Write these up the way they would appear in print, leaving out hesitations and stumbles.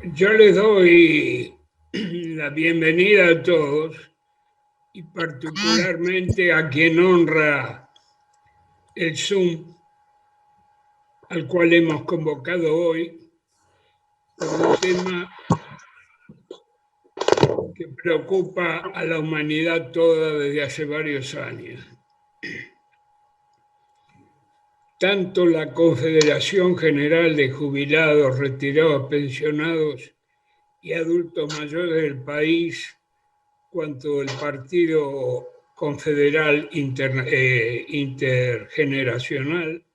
Yo les doy la bienvenida a todos y particularmente a quien honra el Zoom al cual hemos convocado hoy por un tema que preocupa a la humanidad toda desde hace varios años. Tanto la Confederación General de Jubilados, Retirados, Pensionados y Adultos Mayores del país, cuanto el Partido Confederal Intergeneracional,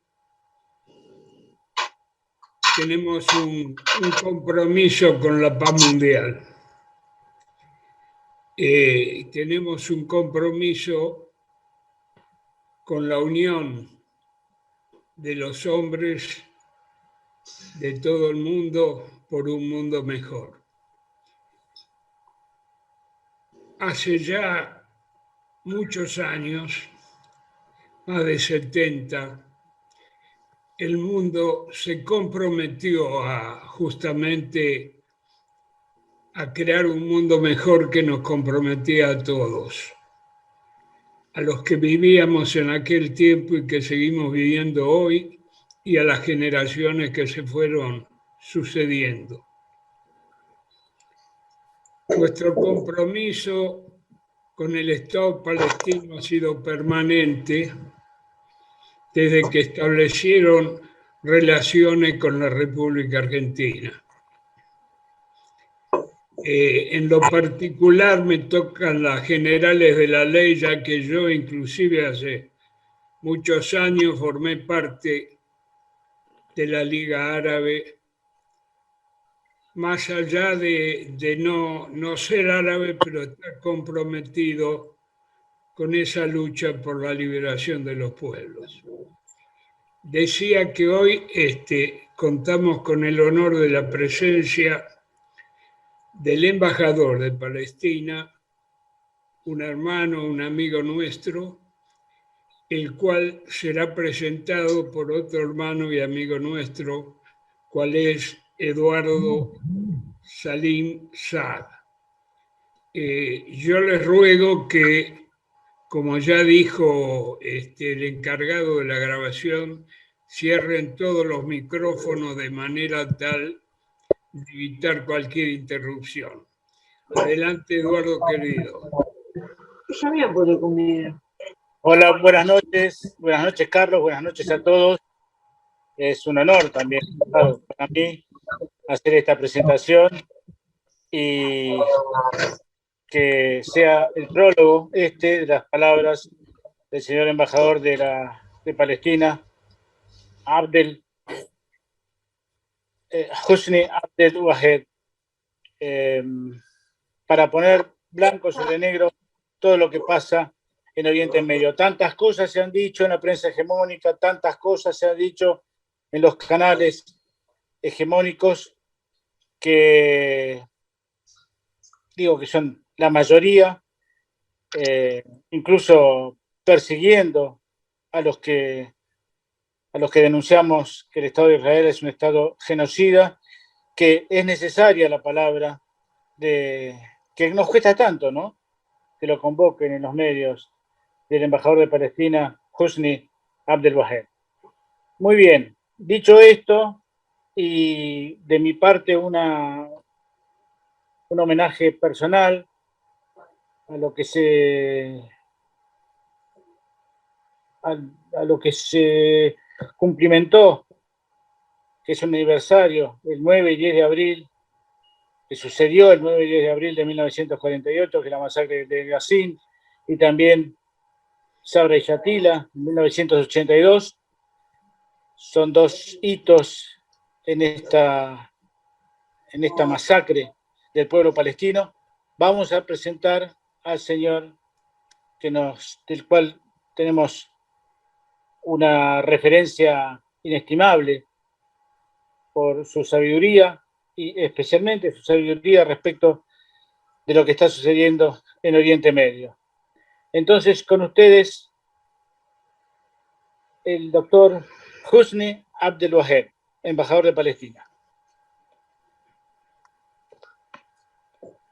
tenemos un compromiso con la paz mundial. Tenemos un compromiso con la unión de los hombres de todo el mundo por un mundo mejor. Hace ya muchos años, más de 70, el mundo se comprometió justamente a crear un mundo mejor que nos comprometía a todos, a los que vivíamos en aquel tiempo y que seguimos viviendo hoy, y a las generaciones que se fueron sucediendo. Nuestro compromiso con el Estado palestino ha sido permanente desde que establecieron relaciones con la República Argentina. En lo particular me tocan las generales de la ley, ya que yo inclusive hace muchos años formé parte de la Liga Árabe, más allá de no ser árabe, pero estar comprometido con esa lucha por la liberación de los pueblos. Decía que hoy contamos con el honor de la presencia del embajador de Palestina, un hermano, un amigo nuestro, el cual será presentado por otro hermano y amigo nuestro, cual es Eduardo Salim Saad. Yo les ruego que, como ya dijo el encargado de la grabación, cierren todos los micrófonos de manera tal de evitar cualquier interrupción. Adelante, Eduardo, querido. Yo había podido comer. Hola, buenas noches, Carlos, buenas noches a todos. Es un honor también para mí hacer esta presentación y que sea el prólogo de las palabras del señor embajador de Palestina, Husni Abdel Wahed, para poner blanco sobre negro todo lo que pasa en Oriente Medio. Tantas cosas se han dicho en la prensa hegemónica, tantas cosas se han dicho en los canales hegemónicos que digo que son la mayoría, incluso persiguiendo a los que denunciamos que el Estado de Israel es un Estado genocida, que es necesaria la palabra que nos cuesta tanto, ¿no? Que lo convoquen en los medios, del embajador de Palestina, Husni Abdel Wahed. Muy bien, dicho esto, y de mi parte un homenaje personal a lo que se cumplimentó, que es un aniversario, el 9 y 10 de abril, que sucedió el 9 y 10 de abril de 1948, que es la masacre de Gazín, y también Sabra y Shatila, en 1982. Son dos hitos en esta masacre del pueblo palestino. Vamos a presentar al señor del cual tenemos una referencia inestimable por su sabiduría y especialmente su sabiduría respecto de lo que está sucediendo en Oriente Medio. Entonces, con ustedes, el doctor Husni Abdel Wahed, embajador de Palestina.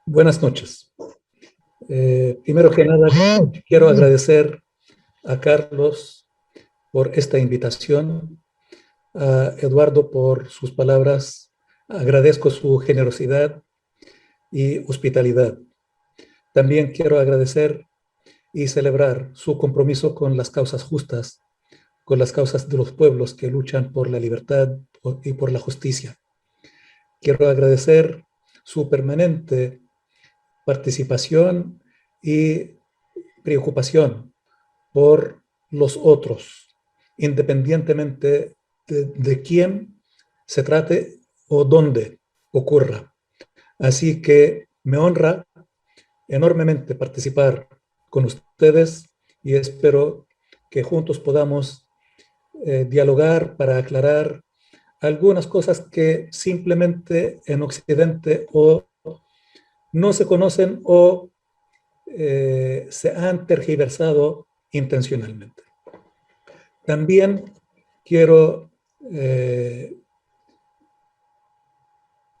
Buenas noches. Primero que nada, quiero agradecer a Carlos por esta invitación, a Eduardo por sus palabras. Agradezco su generosidad y hospitalidad. También quiero agradecer y celebrar su compromiso con las causas justas, con las causas de los pueblos que luchan por la libertad y por la justicia. Quiero agradecer su permanente participación y preocupación por los otros, independientemente de quién se trate o dónde ocurra. Así que me honra enormemente participar con ustedes y espero que juntos podamos dialogar para aclarar algunas cosas que simplemente en Occidente o no se conocen o se han tergiversado intencionalmente. También quiero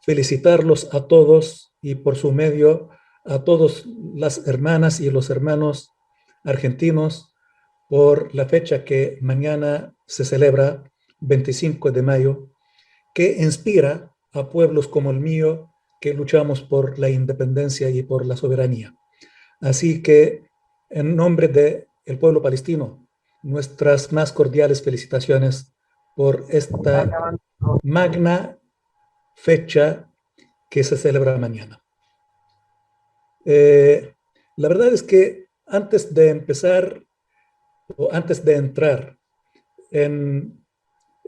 felicitarlos a todos y por su medio a todas las hermanas y los hermanos argentinos por la fecha que mañana se celebra, 25 de mayo, que inspira a pueblos como el mío que luchamos por la independencia y por la soberanía. Así que, en nombre del pueblo palestino, nuestras más cordiales felicitaciones por esta magna fecha que se celebra mañana. La verdad es que antes de empezar, o antes de entrar en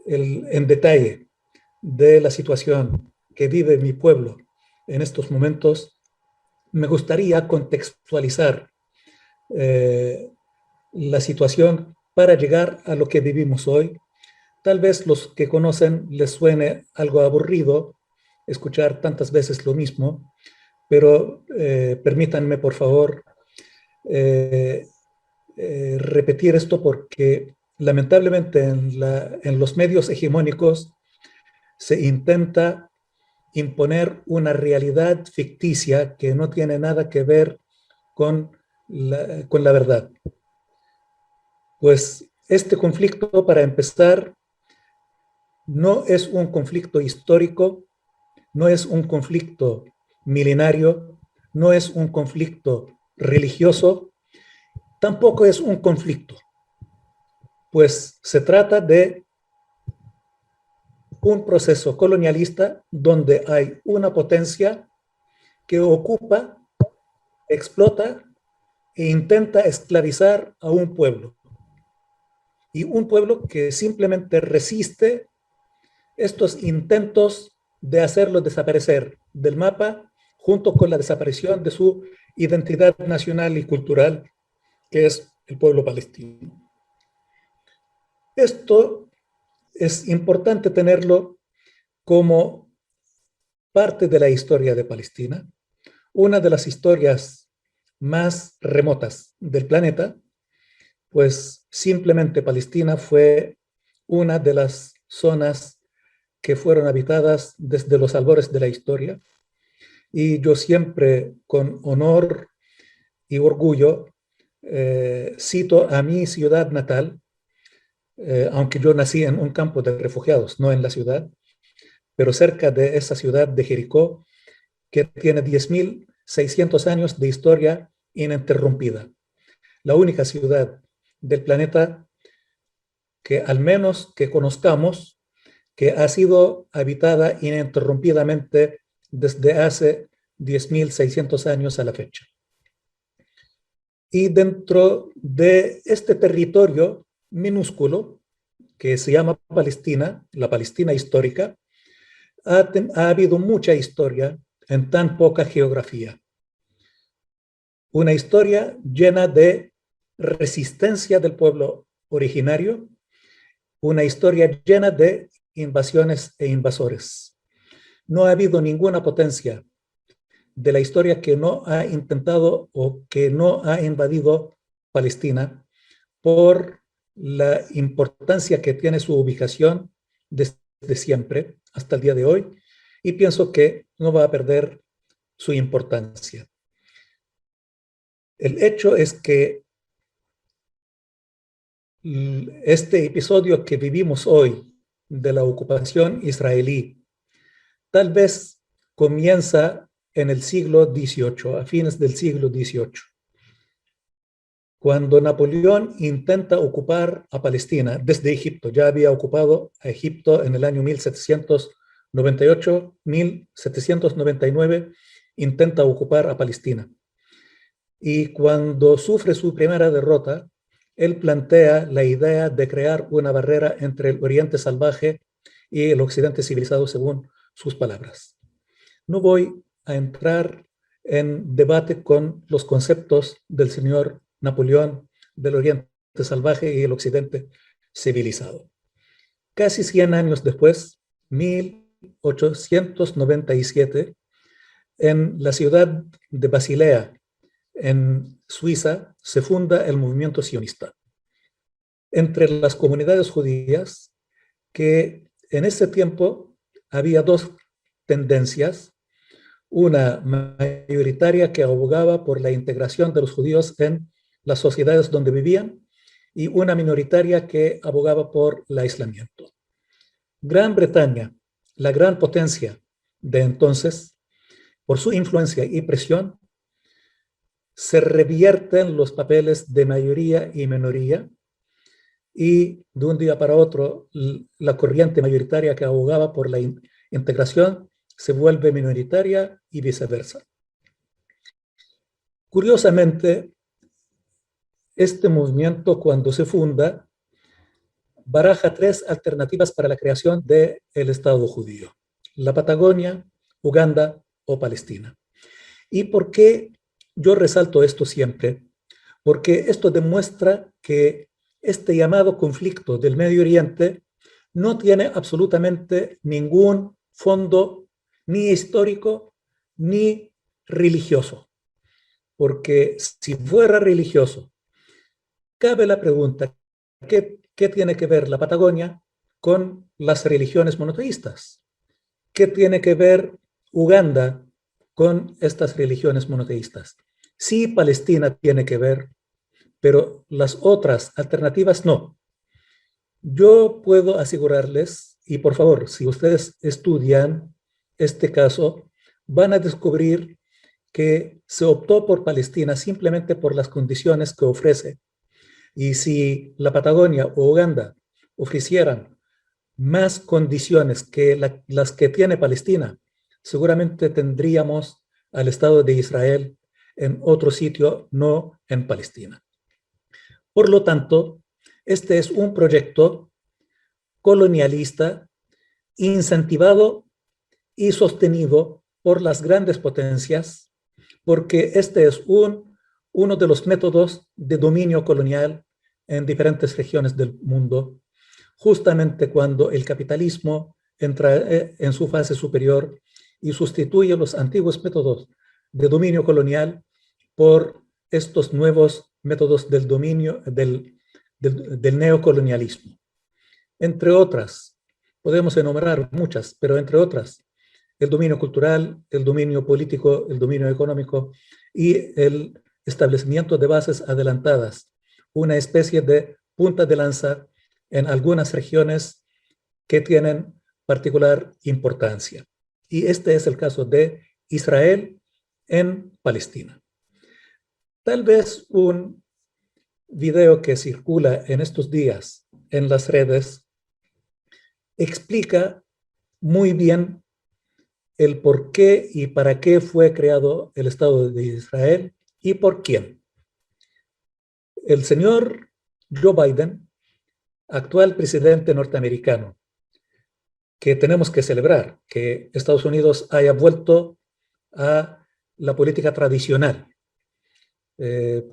detalle de la situación que vive mi pueblo en estos momentos, me gustaría contextualizar la situación para llegar a lo que vivimos hoy. Tal vez los que conocen les suene algo aburrido escuchar tantas veces lo mismo, pero permítanme, por favor, repetir esto porque lamentablemente en los medios hegemónicos se intenta imponer una realidad ficticia que no tiene nada que ver con la verdad. Pues este conflicto, para empezar, no es un conflicto histórico, no es un conflicto milenario, no es un conflicto religioso, tampoco es un conflicto, pues se trata de un proceso colonialista donde hay una potencia que ocupa, explota e intenta esclavizar a un pueblo. Y un pueblo que simplemente resiste estos intentos de hacerlo desaparecer del mapa junto con la desaparición de su identidad nacional y cultural, que es el pueblo palestino. Esto es importante tenerlo como parte de la historia de Palestina, una de las historias más remotas del planeta, pues simplemente Palestina fue una de las zonas que fueron habitadas desde los albores de la historia, y yo siempre con honor y orgullo cito a mi ciudad natal, aunque yo nací en un campo de refugiados, no en la ciudad, pero cerca de esa ciudad de Jericó, que tiene 10.600 años de historia ininterrumpida. La única ciudad del planeta que al menos que conozcamos, que ha sido habitada ininterrumpidamente desde hace 10.600 años a la fecha. Y dentro de este territorio minúsculo, que se llama Palestina, la Palestina histórica, ha habido mucha historia en tan poca geografía. Una historia llena de resistencia del pueblo originario, una historia llena de invasiones e invasores. No ha habido ninguna potencia de la historia que no ha intentado o que no ha invadido Palestina por la importancia que tiene su ubicación desde siempre hasta el día de hoy, y pienso que no va a perder su importancia. El hecho es que este episodio que vivimos hoy de la ocupación israelí tal vez comienza en el siglo XVIII, a fines del siglo XVIII, cuando Napoleón intenta ocupar a Palestina desde Egipto. Ya había ocupado a Egipto en el año 1798, 1799, intenta ocupar a Palestina. Y cuando sufre su primera derrota, él plantea la idea de crear una barrera entre el Oriente salvaje y el Occidente civilizado, según sus palabras. No voy a entrar en debate con los conceptos del señor Napoleón del Oriente salvaje y el Occidente civilizado. Casi 100 años después, 1897, en la ciudad de Basilea, en Suiza, se funda el movimiento sionista. Entre las comunidades judías, que en ese tiempo había dos tendencias, una mayoritaria que abogaba por la integración de los judíos en las sociedades donde vivían y una minoritaria que abogaba por el aislamiento. Gran Bretaña, la gran potencia de entonces, por su influencia y presión, se revierten los papeles de mayoría y minoría y de un día para otro la corriente mayoritaria que abogaba por la integración se vuelve minoritaria y viceversa. Curiosamente, este movimiento, cuando se funda, baraja tres alternativas para la creación del Estado judío: la Patagonia, Uganda o Palestina. ¿Y por qué yo resalto esto siempre? Porque esto demuestra que este llamado conflicto del Medio Oriente no tiene absolutamente ningún fondo ni histórico ni religioso. Porque si fuera religioso, cabe la pregunta, ¿qué tiene que ver la Patagonia con las religiones monoteístas? ¿Qué tiene que ver Uganda con estas religiones monoteístas? Sí, Palestina tiene que ver, pero las otras alternativas no. Yo puedo asegurarles, y por favor, si ustedes estudian este caso, van a descubrir que se optó por Palestina simplemente por las condiciones que ofrece. Y si la Patagonia o Uganda ofrecieran más condiciones que las que tiene Palestina, seguramente tendríamos al Estado de Israel en otro sitio, no en Palestina. Por lo tanto, este es un proyecto colonialista incentivado y sostenido por las grandes potencias, porque este es uno de los métodos de dominio colonial en diferentes regiones del mundo, justamente cuando el capitalismo entra en su fase superior y sustituye los antiguos métodos de dominio colonial por estos nuevos métodos del dominio del neocolonialismo. Entre otras, podemos enumerar muchas, pero entre otras, el dominio cultural, el dominio político, el dominio económico y el establecimiento de bases adelantadas, una especie de punta de lanza en algunas regiones que tienen particular importancia. Y este es el caso de Israel en Palestina. Tal vez un video que circula en estos días en las redes explica muy bien el por qué y para qué fue creado el Estado de Israel y por quién. El señor Joe Biden, actual presidente norteamericano, que tenemos que celebrar que Estados Unidos haya vuelto a la política tradicional,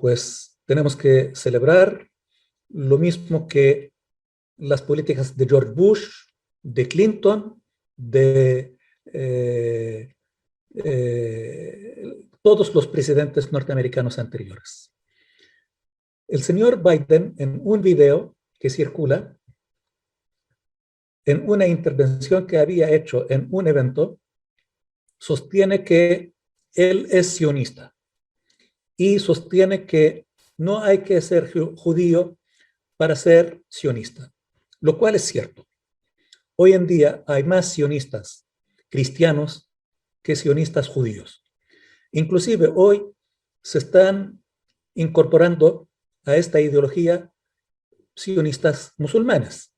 pues tenemos que celebrar lo mismo que las políticas de George Bush, de Clinton, de todos los presidentes norteamericanos anteriores. El señor Biden, en un video que circula, en una intervención que había hecho en un evento, sostiene que él es sionista y sostiene que no hay que ser judío para ser sionista, lo cual es cierto. Hoy en día hay más sionistas cristianos que sionistas judíos. Inclusive hoy se están incorporando a esta ideología sionistas musulmanes.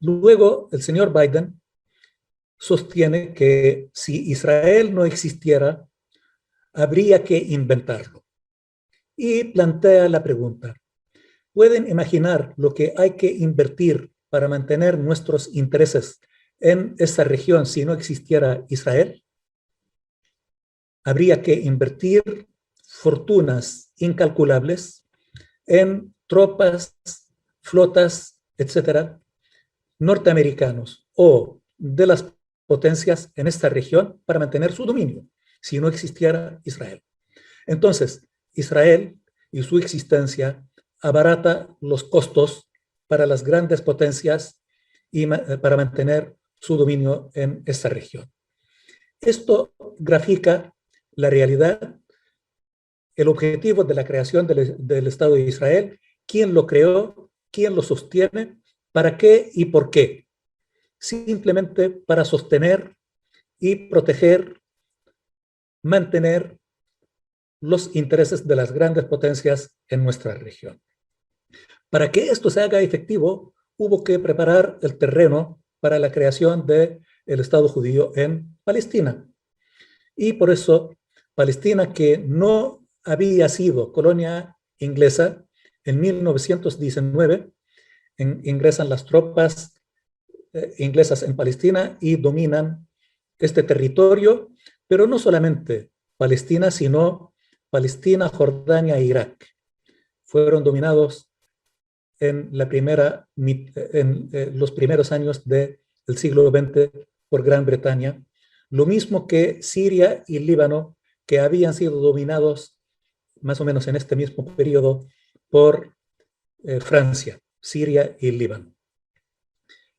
Luego, el señor Biden sostiene que si Israel no existiera, habría que inventarlo. Y plantea la pregunta, ¿pueden imaginar lo que hay que invertir para mantener nuestros intereses en esa región si no existiera Israel? Habría que invertir fortunas incalculables en tropas, flotas, etcétera, norteamericanos o de las potencias en esta región para mantener su dominio, si no existiera Israel. Entonces, Israel y su existencia abarata los costos para las grandes potencias y para mantener su dominio en esta región. Esto grafica la realidad, el objetivo de la creación del Estado de Israel, quién lo creó, quién lo sostiene, para qué y por qué. Simplemente para sostener y proteger, mantener los intereses de las grandes potencias en nuestra región. Para que esto se haga efectivo, hubo que preparar el terreno para la creación del Estado judío en Palestina. Y por eso, Palestina, que no había sido colonia inglesa, en 1919 ingresan las tropas inglesas en Palestina y dominan este territorio, pero no solamente Palestina, sino Palestina, Jordania e Irak. Fueron dominados en los primeros años del siglo XX por Gran Bretaña, lo mismo que Siria y Líbano, que habían sido dominados más o menos en este mismo periodo por Francia, Siria y Líbano.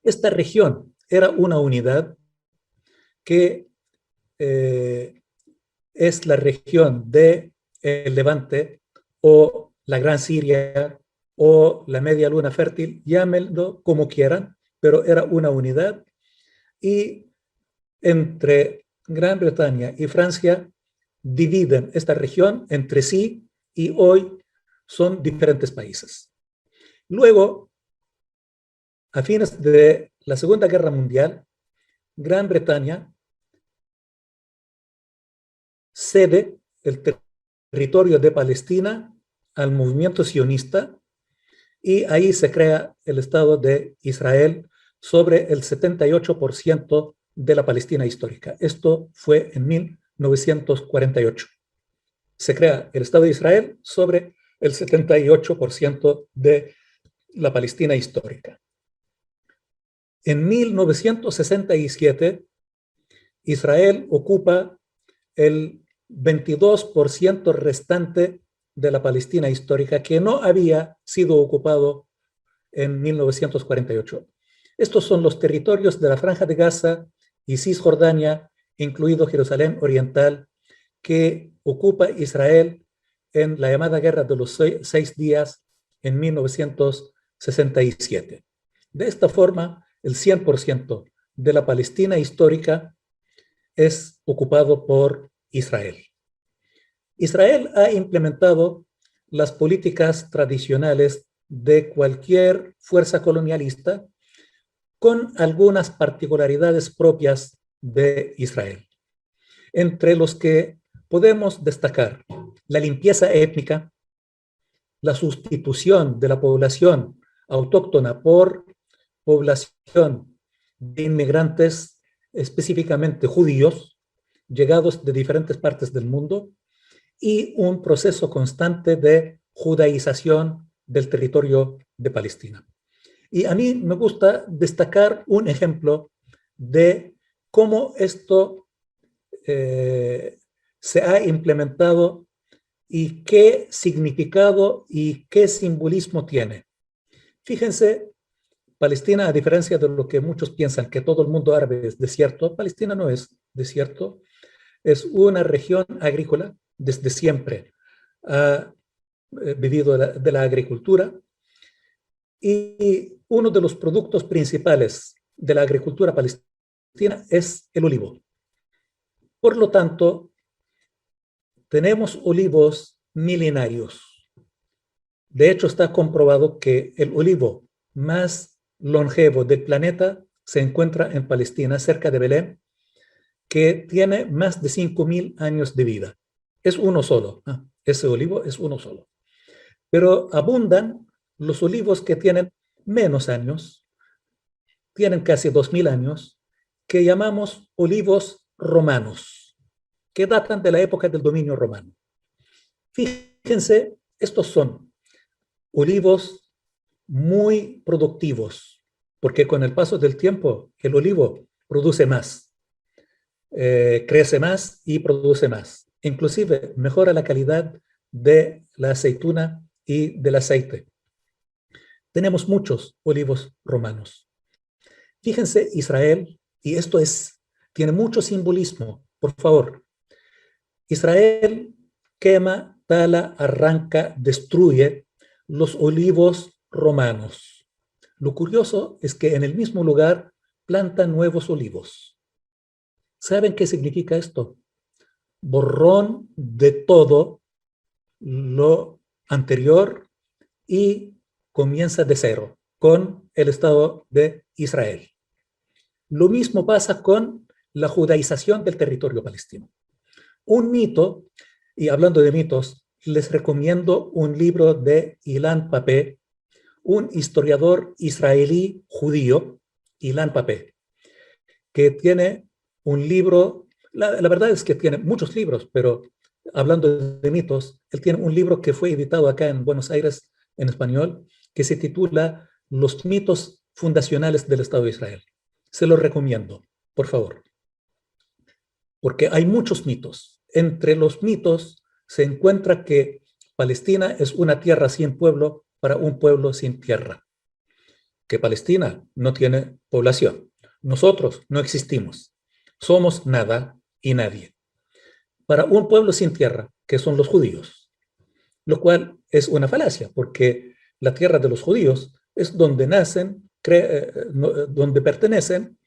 Esta región era una unidad que es la región del Levante o la Gran Siria o la Media Luna Fértil, llámenlo como quieran, pero era una unidad y entre Gran Bretaña y Francia dividen esta región entre sí y hoy son diferentes países. Luego, a fines de la Segunda Guerra Mundial, Gran Bretaña cede el territorio de Palestina al movimiento sionista y ahí se crea el Estado de Israel sobre el 78% de la Palestina histórica. Esto fue en 1948. Se crea el Estado de Israel sobre el 78% de la Palestina histórica. En 1967, Israel ocupa el 22% restante de la Palestina histórica que no había sido ocupado en 1948. Estos son los territorios de la Franja de Gaza y Cisjordania, incluido Jerusalén Oriental, que ocupa Israel en la llamada Guerra de los 6 días en 1967. De esta forma, el 100% de la Palestina histórica es ocupado por Israel. Israel ha implementado las políticas tradicionales de cualquier fuerza colonialista con algunas particularidades propias de Israel, entre los que podemos destacar la limpieza étnica, la sustitución de la población autóctona por población de inmigrantes, específicamente judíos, llegados de diferentes partes del mundo, y un proceso constante de judaización del territorio de Palestina. Y a mí me gusta destacar un ejemplo de cómo esto se ha implementado y qué significado y qué simbolismo tiene. Fíjense, Palestina, a diferencia de lo que muchos piensan, que todo el mundo árabe es desierto, Palestina no es desierto. es una región agrícola, desde siempre ha vivido de la agricultura, y uno de los productos principales de la agricultura palestina es el olivo. Por lo tanto, tenemos olivos milenarios. De hecho, está comprobado que el olivo más longevo del planeta se encuentra en Palestina, cerca de Belén, que tiene más de 5.000 años de vida. Es uno solo. Ese olivo es uno solo. Pero abundan los olivos que tienen menos años, tienen casi 2.000 años, que llamamos olivos romanos, que datan de la época del dominio romano. Fíjense, estos son olivos muy productivos, porque con el paso del tiempo el olivo produce más, crece más y produce más. Inclusive mejora la calidad de la aceituna y del aceite. Tenemos muchos olivos romanos. Fíjense, Israel, y esto tiene mucho simbolismo, por favor. Israel quema, tala, arranca, destruye los olivos romanos. Lo curioso es que en el mismo lugar plantan nuevos olivos. ¿Saben qué significa esto? Borrón de todo lo anterior y comienza de cero con el Estado de Israel. Lo mismo pasa con la judaización del territorio palestino. Un mito, y hablando de mitos, les recomiendo un libro de Ilan Pappé, un historiador israelí judío, Ilan Pappé, que tiene un libro, la verdad es que tiene muchos libros, pero hablando de mitos, él tiene un libro que fue editado acá en Buenos Aires en español, que se titula Los mitos fundacionales del Estado de Israel. Se lo recomiendo, por favor. Porque hay muchos mitos. Entre los mitos se encuentra que Palestina es una tierra sin pueblo para un pueblo sin tierra. Que Palestina no tiene población. Nosotros no existimos. Somos nada y nadie. Para un pueblo sin tierra, que son los judíos. Lo cual es una falacia, porque la tierra de los judíos es donde nacen, donde pertenecen,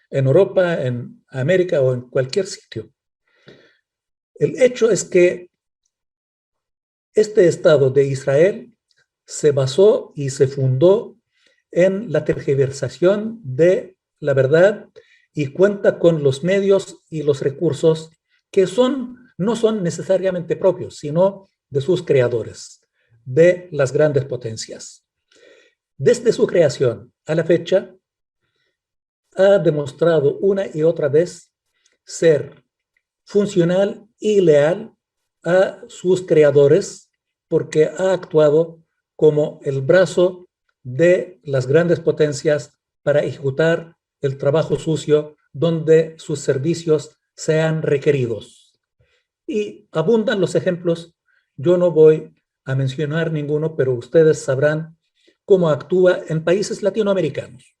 en Europa, en América o en cualquier sitio. El hecho es que este Estado de Israel se basó y se fundó en la tergiversación de la verdad y cuenta con los medios y los recursos que no son necesariamente propios, sino de sus creadores, de las grandes potencias. Desde su creación a la fecha, ha demostrado una y otra vez ser funcional y leal a sus creadores, porque ha actuado como el brazo de las grandes potencias para ejecutar el trabajo sucio donde sus servicios sean requeridos. Y abundan los ejemplos. Yo no voy a mencionar ninguno, pero ustedes sabrán cómo actúa en países latinoamericanos,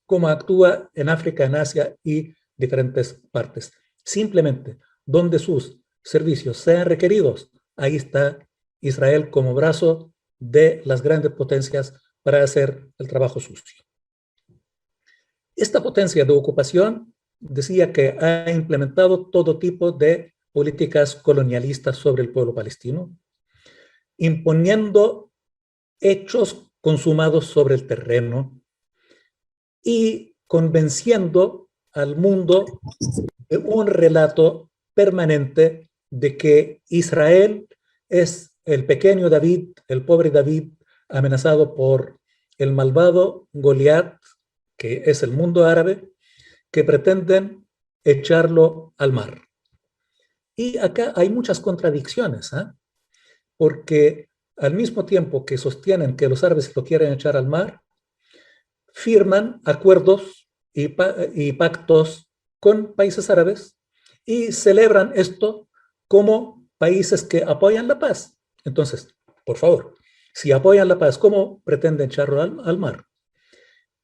cómo actúa en África, en Asia y diferentes partes. Simplemente, donde sus servicios sean requeridos, ahí está Israel como brazo de las grandes potencias para hacer el trabajo sucio. Esta potencia de ocupación decía que ha implementado todo tipo de políticas colonialistas sobre el pueblo palestino, imponiendo hechos consumados sobre el terreno y convenciendo al mundo de un relato permanente de que Israel es el pequeño David, el pobre David, amenazado por el malvado Goliat, que es el mundo árabe, que pretenden echarlo al mar. Y acá hay muchas contradicciones, porque al mismo tiempo que sostienen que los árabes lo quieren echar al mar, firman acuerdos y pactos con países árabes y celebran esto como países que apoyan la paz. Entonces, por favor, si apoyan la paz, ¿cómo pretenden echarlo al mar?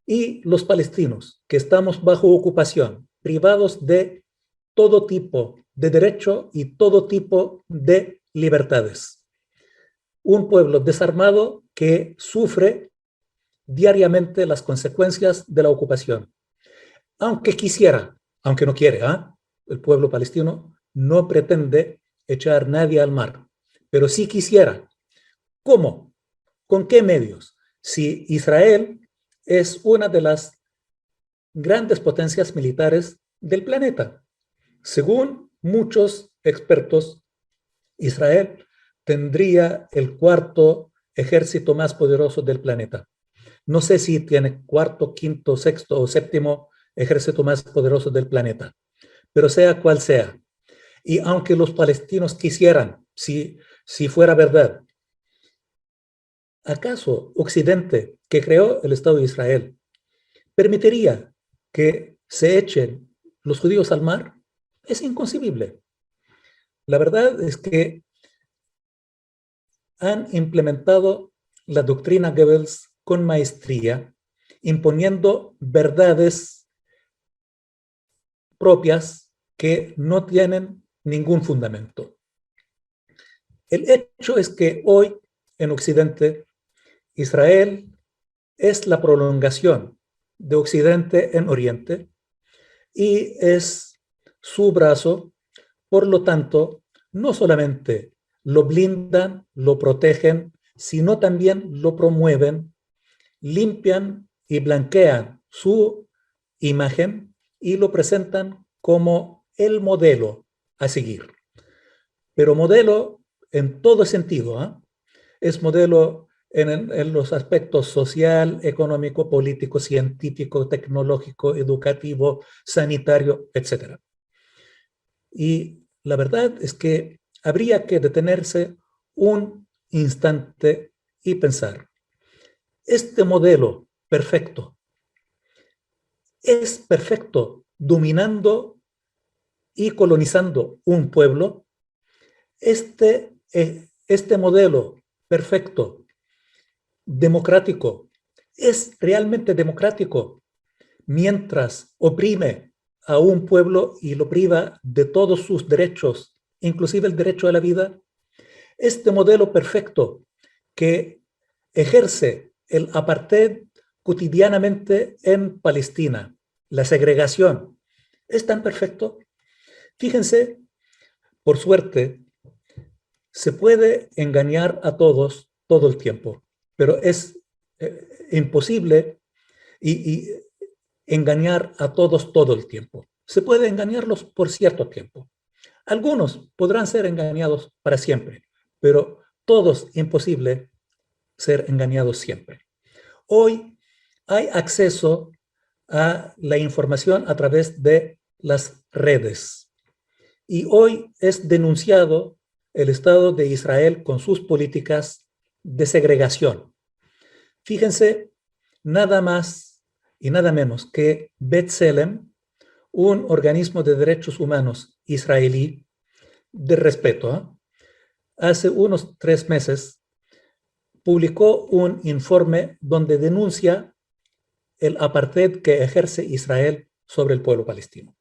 Y los palestinos, que estamos bajo ocupación, privados de todo tipo de derecho y todo tipo de libertades. Un pueblo desarmado que sufre diariamente las consecuencias de la ocupación. Aunque quisiera, aunque no quiere, el pueblo palestino no pretende echar nadie al mar, pero sí quisiera. ¿Cómo? ¿Con qué medios? Si Israel es una de las grandes potencias militares del planeta. Según muchos expertos, Israel tendría el cuarto ejército más poderoso del planeta. No sé si tiene cuarto, quinto, sexto o séptimo ejército más poderoso del planeta, pero sea cual sea. Y aunque los palestinos quisieran, si fuera verdad, ¿acaso Occidente, que creó el Estado de Israel, permitiría que se echen los judíos al mar? Es inconcebible. La verdad es que han implementado la doctrina Goebbels con maestría, imponiendo verdades propias que no tienen ningún fundamento. El hecho es que hoy en Occidente, Israel es la prolongación de Occidente en Oriente y es su brazo. Por lo tanto, no solamente lo blindan, lo protegen, sino también lo promueven, limpian y blanquean su imagen y lo presentan como el modelo a seguir. Pero modelo en todo sentido, es modelo en los aspectos social, económico, político, científico, tecnológico, educativo, sanitario, etc. Y la verdad es que habría que detenerse un instante y pensar, este modelo perfecto es perfecto dominando y colonizando un pueblo. Este modelo perfecto democrático es realmente democrático mientras oprime a un pueblo y lo priva de todos sus derechos, inclusive el derecho a la vida. Este modelo perfecto que ejerce el apartheid cotidianamente en Palestina, la segregación, es tan perfecto. Fíjense, por suerte, se puede engañar a todos todo el tiempo, pero es imposible y engañar a todos todo el tiempo. Se puede engañarlos por cierto tiempo. Algunos podrán ser engañados para siempre, pero todos imposible ser engañados siempre. Hoy hay acceso a la información a través de las redes y hoy es denunciado el Estado de Israel con sus políticas de segregación. Fíjense, nada más y nada menos que B'Tselem, un organismo de derechos humanos israelí de respeto, hace unos 3 meses publicó un informe donde denuncia el apartheid que ejerce Israel sobre el pueblo palestino.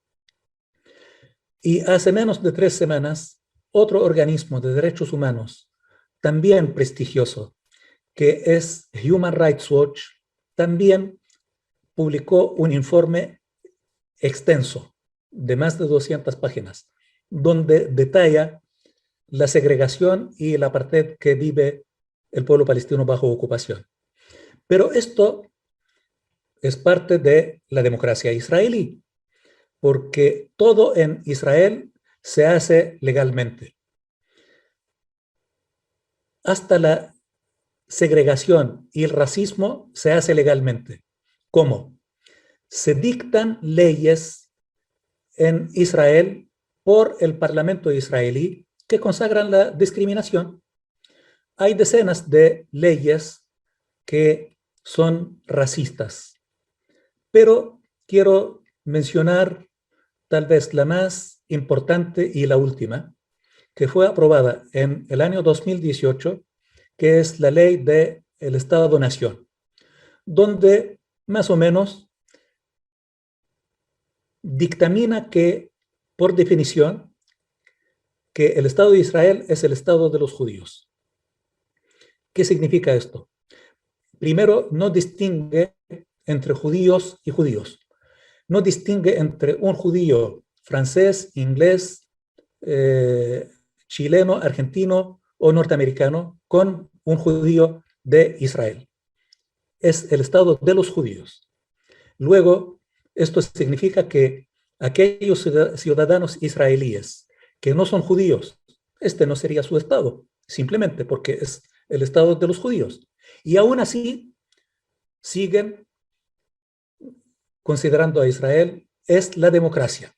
Y hace menos de 3 semanas, otro organismo de derechos humanos, también prestigioso, que es Human Rights Watch, también publicó un informe extenso de más de 200 páginas, donde detalla la segregación y el apartheid que vive el pueblo palestino bajo ocupación. Pero esto es parte de la democracia israelí, porque todo en Israel se hace legalmente. Hasta la segregación y el racismo se hace legalmente. ¿Cómo? Se dictan leyes en Israel por el Parlamento israelí que consagran la discriminación. Hay decenas de leyes que son racistas, pero quiero mencionar tal vez la más importante y la última, que fue aprobada en el año 2018, que es la ley del Estado-Nación, donde más o menos dictamina que, por definición, que el Estado de Israel es el Estado de los judíos. ¿Qué significa esto? Primero, no distingue entre judíos y judíos. No distingue entre un judío francés, inglés, chileno, argentino o norteamericano con un judío de Israel. Es el Estado de los judíos. Luego, esto significa que aquellos ciudadanos israelíes que no son judíos, este no sería su Estado, simplemente porque es el Estado de los judíos. Y aún así, siguen considerando a Israel es la democracia.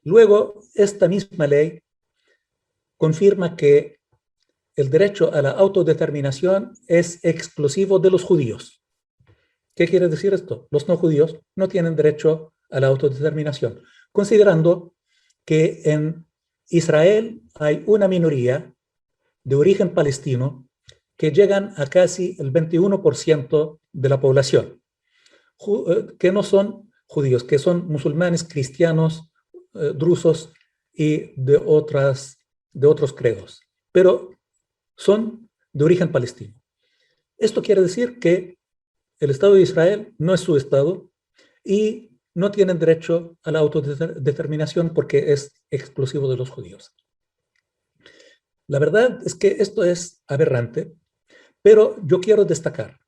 Luego, esta misma ley confirma que el derecho a la autodeterminación es exclusivo de los judíos. ¿Qué quiere decir esto? Los no judíos no tienen derecho a la autodeterminación, considerando que en Israel hay una minoría de origen palestino que llegan a casi el 21% de la población, que no son judíos, que son musulmanes, cristianos, drusos y de otros credos, pero son de origen palestino. Esto quiere decir que el Estado de Israel no es su Estado y no tienen derecho a la autodeterminación porque es exclusivo de los judíos. La verdad es que esto es aberrante, pero yo quiero destacar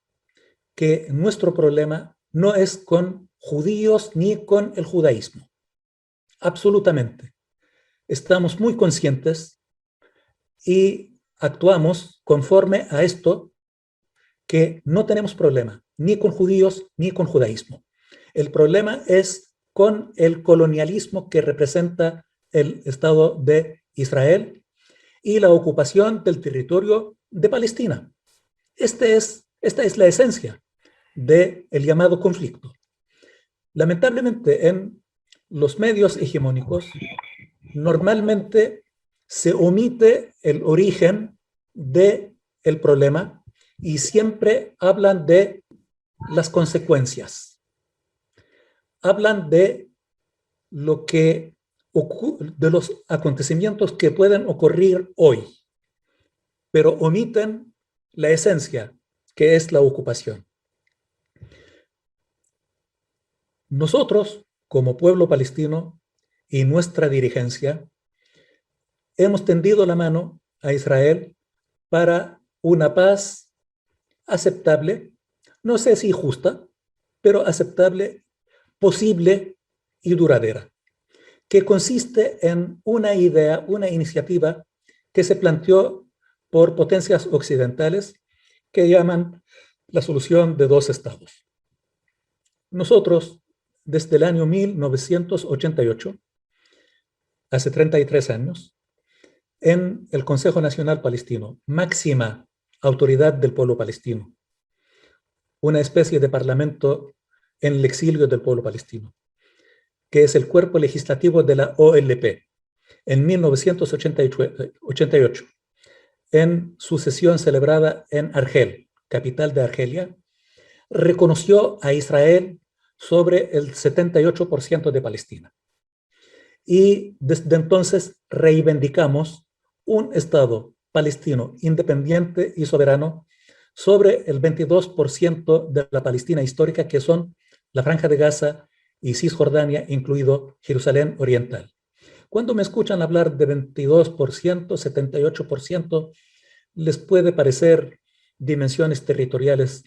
que nuestro problema no es con judíos ni con el judaísmo. Absolutamente. Estamos muy conscientes y actuamos conforme a esto, que no tenemos problema ni con judíos ni con judaísmo. El problema es con el colonialismo que representa el Estado de Israel y la ocupación del territorio de Palestina. Esta es la esencia del llamado conflicto. Lamentablemente, en los medios hegemónicos, normalmente se omite el origen del problema y siempre hablan de las consecuencias. Hablan de de los acontecimientos que pueden ocurrir hoy, pero omiten la esencia, que es la ocupación. Nosotros, como pueblo palestino y nuestra dirigencia, hemos tendido la mano a Israel para una paz aceptable, no sé si justa, pero aceptable, posible y duradera, que consiste en una idea, una iniciativa que se planteó por potencias occidentales que llaman la solución de dos estados. Nosotros, desde el año 1988, hace 33 años, en el Consejo Nacional Palestino, máxima autoridad del pueblo palestino, una especie de parlamento en el exilio del pueblo palestino, que es el cuerpo legislativo de la OLP, en 1988, en su sesión celebrada en Argel, capital de Argelia, reconoció a Israel sobre el 78% de Palestina. Y desde entonces reivindicamos un Estado palestino independiente y soberano sobre el 22% de la Palestina histórica, que son la Franja de Gaza y Cisjordania, incluido Jerusalén Oriental. Cuando me escuchan hablar de 22%, 78%, les puede parecer dimensiones territoriales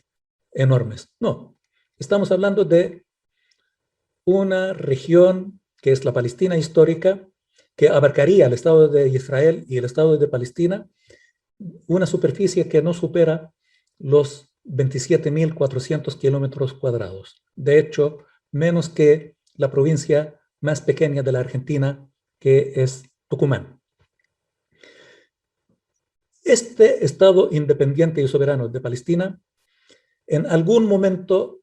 enormes. No, estamos hablando de una región que es la Palestina histórica, que abarcaría el Estado de Israel y el Estado de Palestina, una superficie que no supera los 27.400 kilómetros cuadrados. De hecho, menos que la provincia más pequeña de la Argentina, que es Tucumán. Este Estado independiente y soberano de Palestina, en algún momento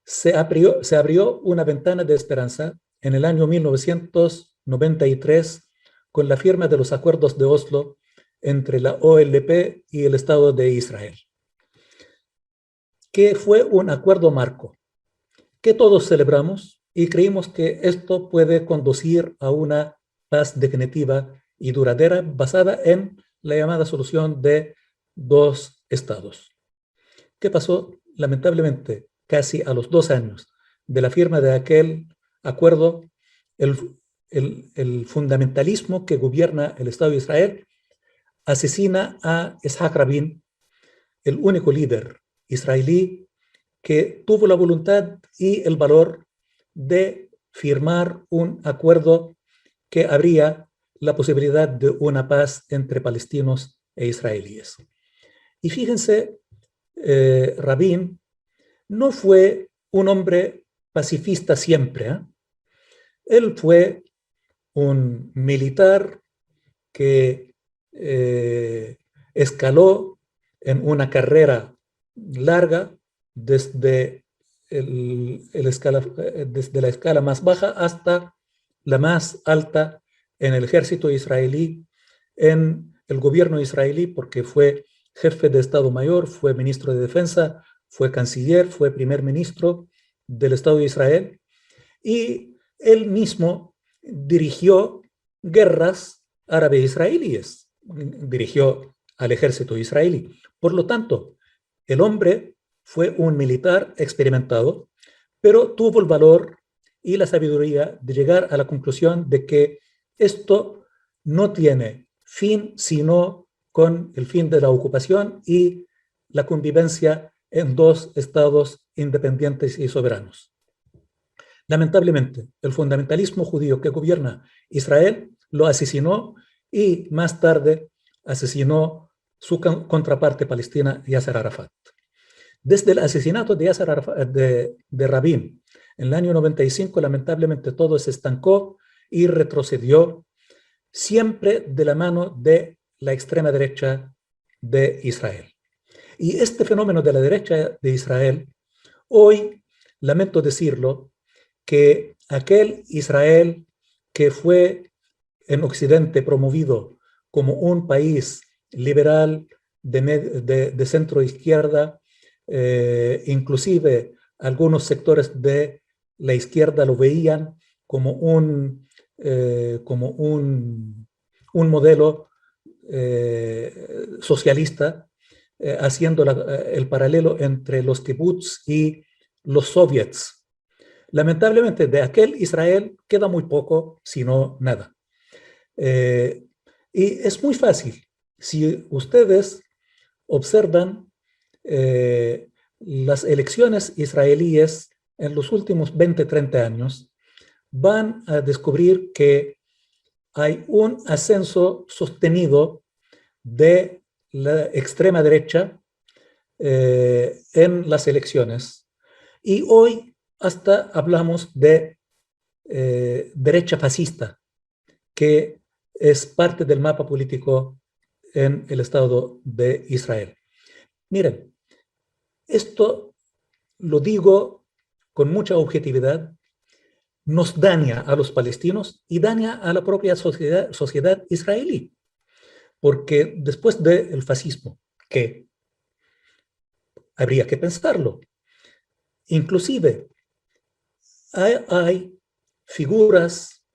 se abrió una ventana de esperanza en el año 1993 con la firma de los acuerdos de Oslo entre la OLP y el Estado de Israel, que fue un acuerdo marco que todos celebramos y creímos que esto puede conducir a una paz definitiva y duradera basada en la llamada solución de dos estados. ¿Qué pasó? Lamentablemente, casi a los 2 años de la firma de aquel acuerdo, el fundamentalismo que gobierna el Estado de Israel asesina a Yitzhak Rabin, el único líder israelí que tuvo la voluntad y el valor de firmar un acuerdo que abría la posibilidad de una paz entre palestinos e israelíes. Y fíjense, Rabin no fue un hombre pacifista siempre, ¿eh? Él fue un militar que escaló en una carrera larga desde desde la escala más baja hasta la más alta en el ejército israelí, en el gobierno israelí, porque fue jefe de Estado Mayor, fue ministro de Defensa, fue canciller, fue primer ministro del Estado de Israel, y él mismo dirigió guerras árabe-israelíes, dirigió al ejército israelí. Por lo tanto, el hombre fue un militar experimentado, pero tuvo el valor y la sabiduría de llegar a la conclusión de que esto no tiene fin sino con el fin de la ocupación y la convivencia en dos estados independientes y soberanos. Lamentablemente, el fundamentalismo judío que gobierna Israel lo asesinó y más tarde asesinó su contraparte palestina, Yasser Arafat. Desde el asesinato de Yasser Arafat, de Rabin en el año 95, lamentablemente todo se estancó y retrocedió, siempre de la mano de la extrema derecha de Israel. Y este fenómeno de la derecha de Israel, hoy, lamento decirlo, que aquel Israel que fue en Occidente promovido como un país liberal de centro izquierda, inclusive algunos sectores de la izquierda lo veían como un modelo socialista, haciendo el paralelo entre los kibbutz y los soviets. Lamentablemente, de aquel Israel queda muy poco, si no nada. Y es muy fácil. Si ustedes observan las elecciones israelíes en los últimos 20, 30 años, van a descubrir que hay un ascenso sostenido de la extrema derecha en las elecciones. Y hoy hasta hablamos de derecha fascista, que es parte del mapa político en el Estado de Israel. Miren, esto lo digo con mucha objetividad, nos daña a los palestinos y daña a la propia sociedad israelí, porque después del fascismo, que habría que pensarlo, inclusive hay figuras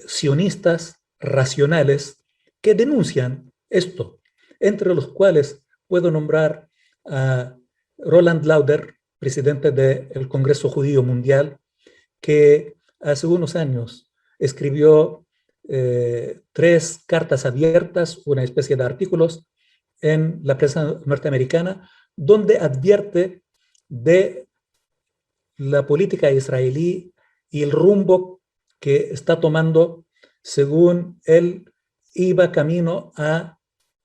sionistas racionales que denuncian esto, entre los cuales puedo nombrar a Roland Lauder, presidente del Congreso Judío Mundial, que hace unos años escribió 3 cartas abiertas, una especie de artículos en la prensa norteamericana, donde advierte de la política israelí y el rumbo que está tomando según él iba camino a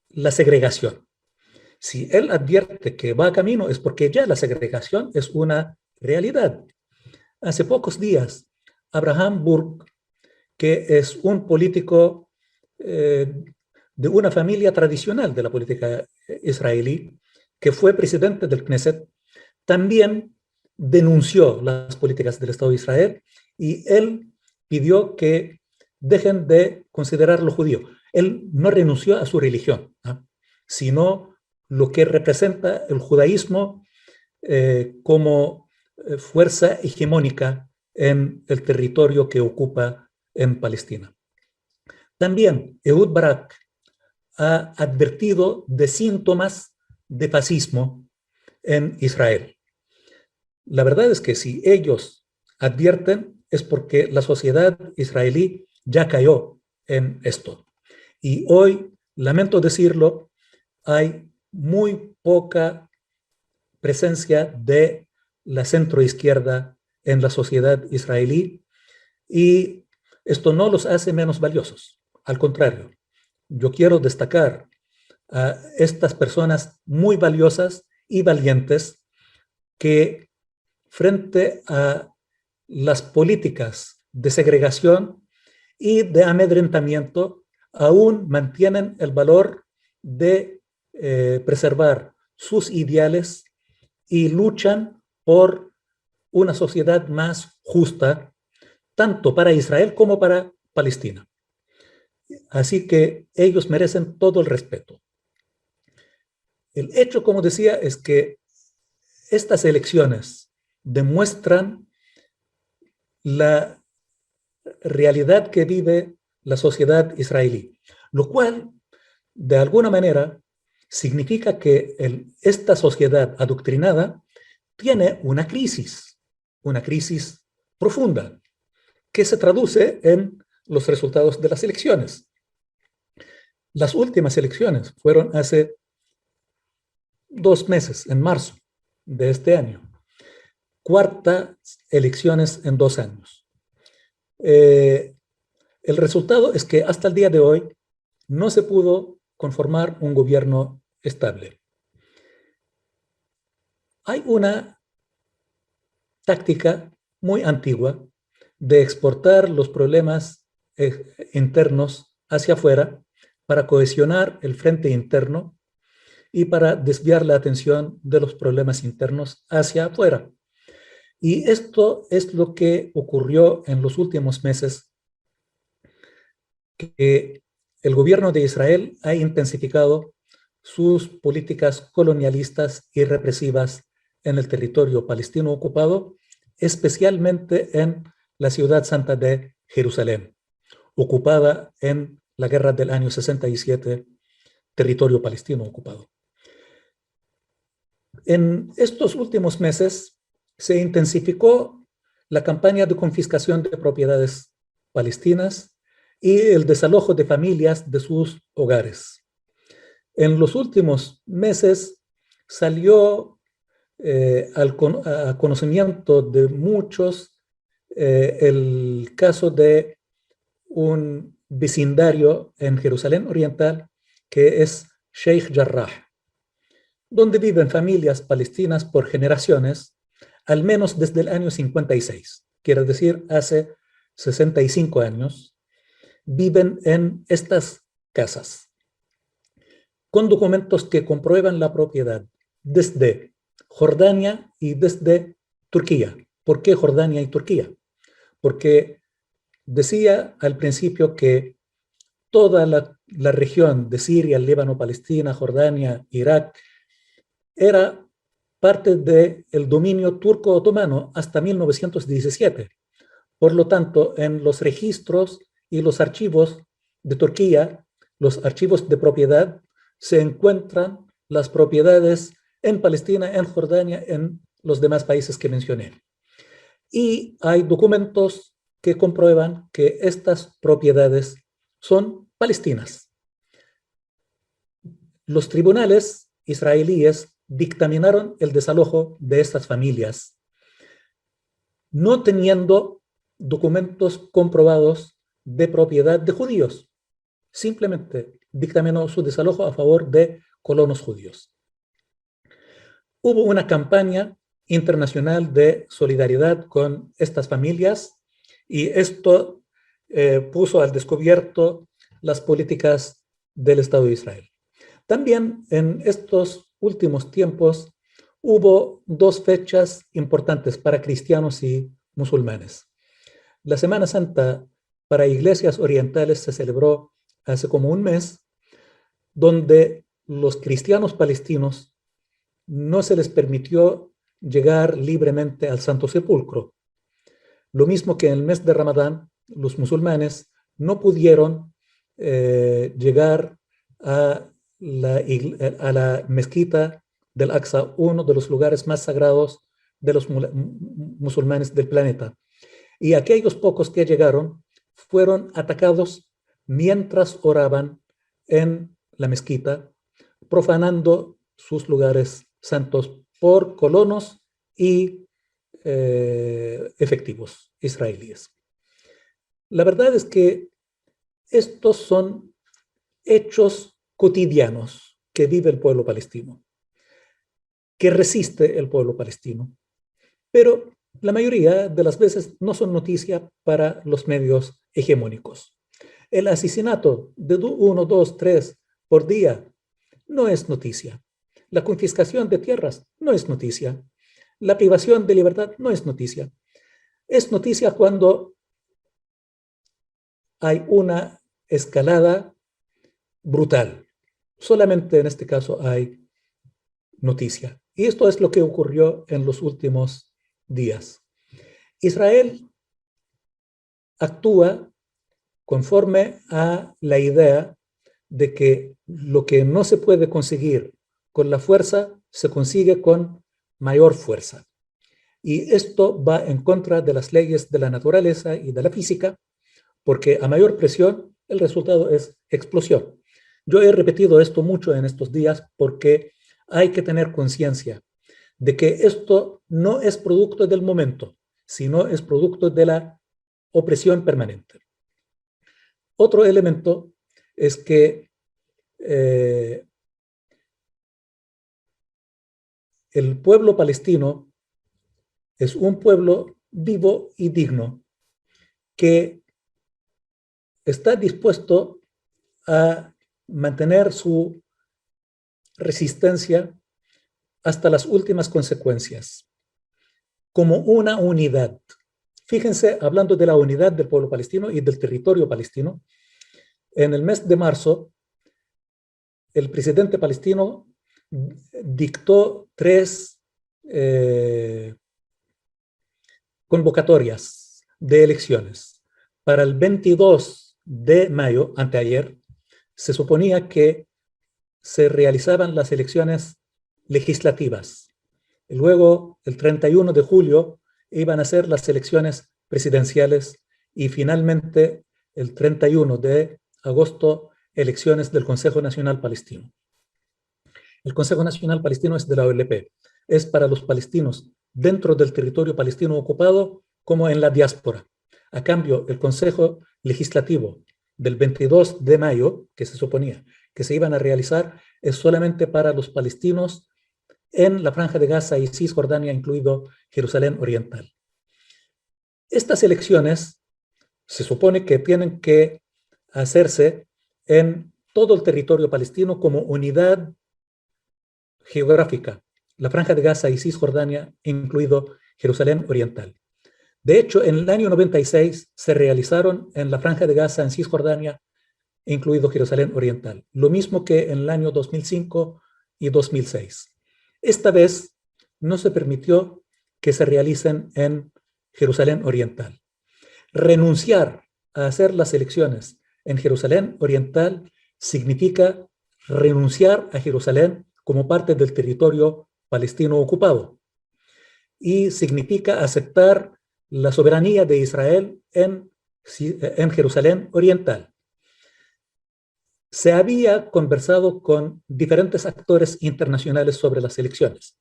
la segregación. Si él advierte que va camino es porque ya la segregación es una realidad. Hace pocos días, Abraham Burg, que es un político de una familia tradicional de la política israelí, que fue presidente del Knesset, también denunció las políticas del Estado de Israel y él pidió que dejen de considerar lo judío. Él no renunció a su religión, ¿no?, sino lo que representa el judaísmo como fuerza hegemónica en el territorio que ocupa en Palestina. También Ehud Barak ha advertido de síntomas de fascismo en Israel. La verdad es que si ellos advierten es porque la sociedad israelí ya cayó en esto. Y hoy, lamento decirlo, hay muy poca presencia de la centroizquierda en la sociedad israelí y esto no los hace menos valiosos. Al contrario, yo quiero destacar a estas personas muy valiosas y valientes que frente a las políticas de segregación y de amedrentamiento aún mantienen el valor de preservar sus ideales y luchan por una sociedad más justa, tanto para Israel como para Palestina. Así que ellos merecen todo el respeto. El hecho, como decía, es que estas elecciones demuestran la realidad que vive la sociedad israelí, lo cual, de alguna manera, significa que esta sociedad adoctrinada tiene una crisis profunda, que se traduce en los resultados de las elecciones. Las últimas elecciones fueron hace 2 meses, en marzo de este año. Cuartas elecciones en 2 años. El resultado es que hasta el día de hoy no se pudo conformar un gobierno estable. Hay una táctica muy antigua de exportar los problemas internos hacia afuera para cohesionar el frente interno y para desviar la atención de los problemas internos hacia afuera. Y esto es lo que ocurrió en los últimos meses, que el gobierno de Israel ha intensificado sus políticas colonialistas y represivas en el territorio palestino ocupado, especialmente en la ciudad santa de Jerusalén, ocupada en la guerra del año 67, territorio palestino ocupado. En estos últimos meses se intensificó la campaña de confiscación de propiedades palestinas y el desalojo de familias de sus hogares. En los últimos meses salió a conocimiento de muchos el caso de un vecindario en Jerusalén Oriental que es Sheikh Jarrah, donde viven familias palestinas por generaciones, al menos desde el año 56, quiere decir hace 65 años, viven en estas casas, con documentos que comprueban la propiedad desde Jordania y desde Turquía. ¿Por qué Jordania y Turquía? Porque decía al principio que toda la región de Siria, Líbano, Palestina, Jordania, Irak, era parte del dominio turco-otomano hasta 1917. Por lo tanto, en los registros y los archivos de Turquía, los archivos de propiedad, se encuentran las propiedades en Palestina, en Jordania, en los demás países que mencioné. Y hay documentos que comprueban que estas propiedades son palestinas. Los tribunales israelíes dictaminaron el desalojo de estas familias, no teniendo documentos comprobados de propiedad de judíos. Simplemente dictaminó su desalojo a favor de colonos judíos. Hubo una campaña internacional de solidaridad con estas familias y esto puso al descubierto las políticas del Estado de Israel. También en estos últimos tiempos hubo 2 fechas importantes para cristianos y musulmanes. La Semana Santa para iglesias orientales se celebró hace como un mes, donde los cristianos palestinos no se les permitió llegar libremente al Santo Sepulcro. Lo mismo que en el mes de Ramadán, los musulmanes no pudieron llegar a la mezquita del Aqsa, uno de los lugares más sagrados de los musulmanes del planeta. Y aquellos pocos que llegaron fueron atacados mientras oraban en la mezquita, profanando sus lugares santos por colonos y efectivos israelíes. La verdad es que estos son hechos cotidianos que vive el pueblo palestino, que resiste el pueblo palestino, pero la mayoría de las veces no son noticia para los medios hegemónicos. El asesinato de 1, 2, 3 por día no es noticia. La confiscación de tierras no es noticia. La privación de libertad no es noticia. Es noticia cuando hay una escalada brutal. Solamente en este caso hay noticia. Y esto es lo que ocurrió en los últimos días. Israel actúa conforme a la idea de que lo que no se puede conseguir con la fuerza se consigue con mayor fuerza. Y esto va en contra de las leyes de la naturaleza y de la física, porque a mayor presión el resultado es explosión. Yo he repetido esto mucho en estos días porque hay que tener conciencia de que esto no es producto del momento, sino es producto de la opresión permanente. Otro elemento es que el pueblo palestino es un pueblo vivo y digno que está dispuesto a mantener su resistencia hasta las últimas consecuencias, como una unidad. Fíjense, hablando de la unidad del pueblo palestino y del territorio palestino, en el mes de marzo, el presidente palestino dictó 3 convocatorias de elecciones. Para el 22 de mayo, anteayer, se suponía que se realizaban las elecciones legislativas. Luego, el 31 de julio, iban a ser las elecciones presidenciales y finalmente, el 31 de agosto, elecciones del Consejo Nacional Palestino. El Consejo Nacional Palestino es de la OLP. Es para los palestinos dentro del territorio palestino ocupado como en la diáspora. A cambio, el Consejo Legislativo del 22 de mayo, que se suponía que se iban a realizar, es solamente para los palestinos en la Franja de Gaza y Cisjordania, incluido Jerusalén Oriental. Estas elecciones se supone que tienen que hacerse en todo el territorio palestino como unidad geográfica, la Franja de Gaza y Cisjordania, incluido Jerusalén Oriental. De hecho, en el año 96 se realizaron en la Franja de Gaza, en Cisjordania, incluido Jerusalén Oriental, lo mismo que en el año 2005 y 2006. Esta vez no se permitió que se realicen en Jerusalén Oriental. Renunciar a hacer las elecciones en Jerusalén Oriental significa renunciar a Jerusalén como parte del territorio palestino ocupado y significa aceptar la soberanía de Israel en Jerusalén Oriental. Se había conversado con diferentes actores internacionales sobre las elecciones.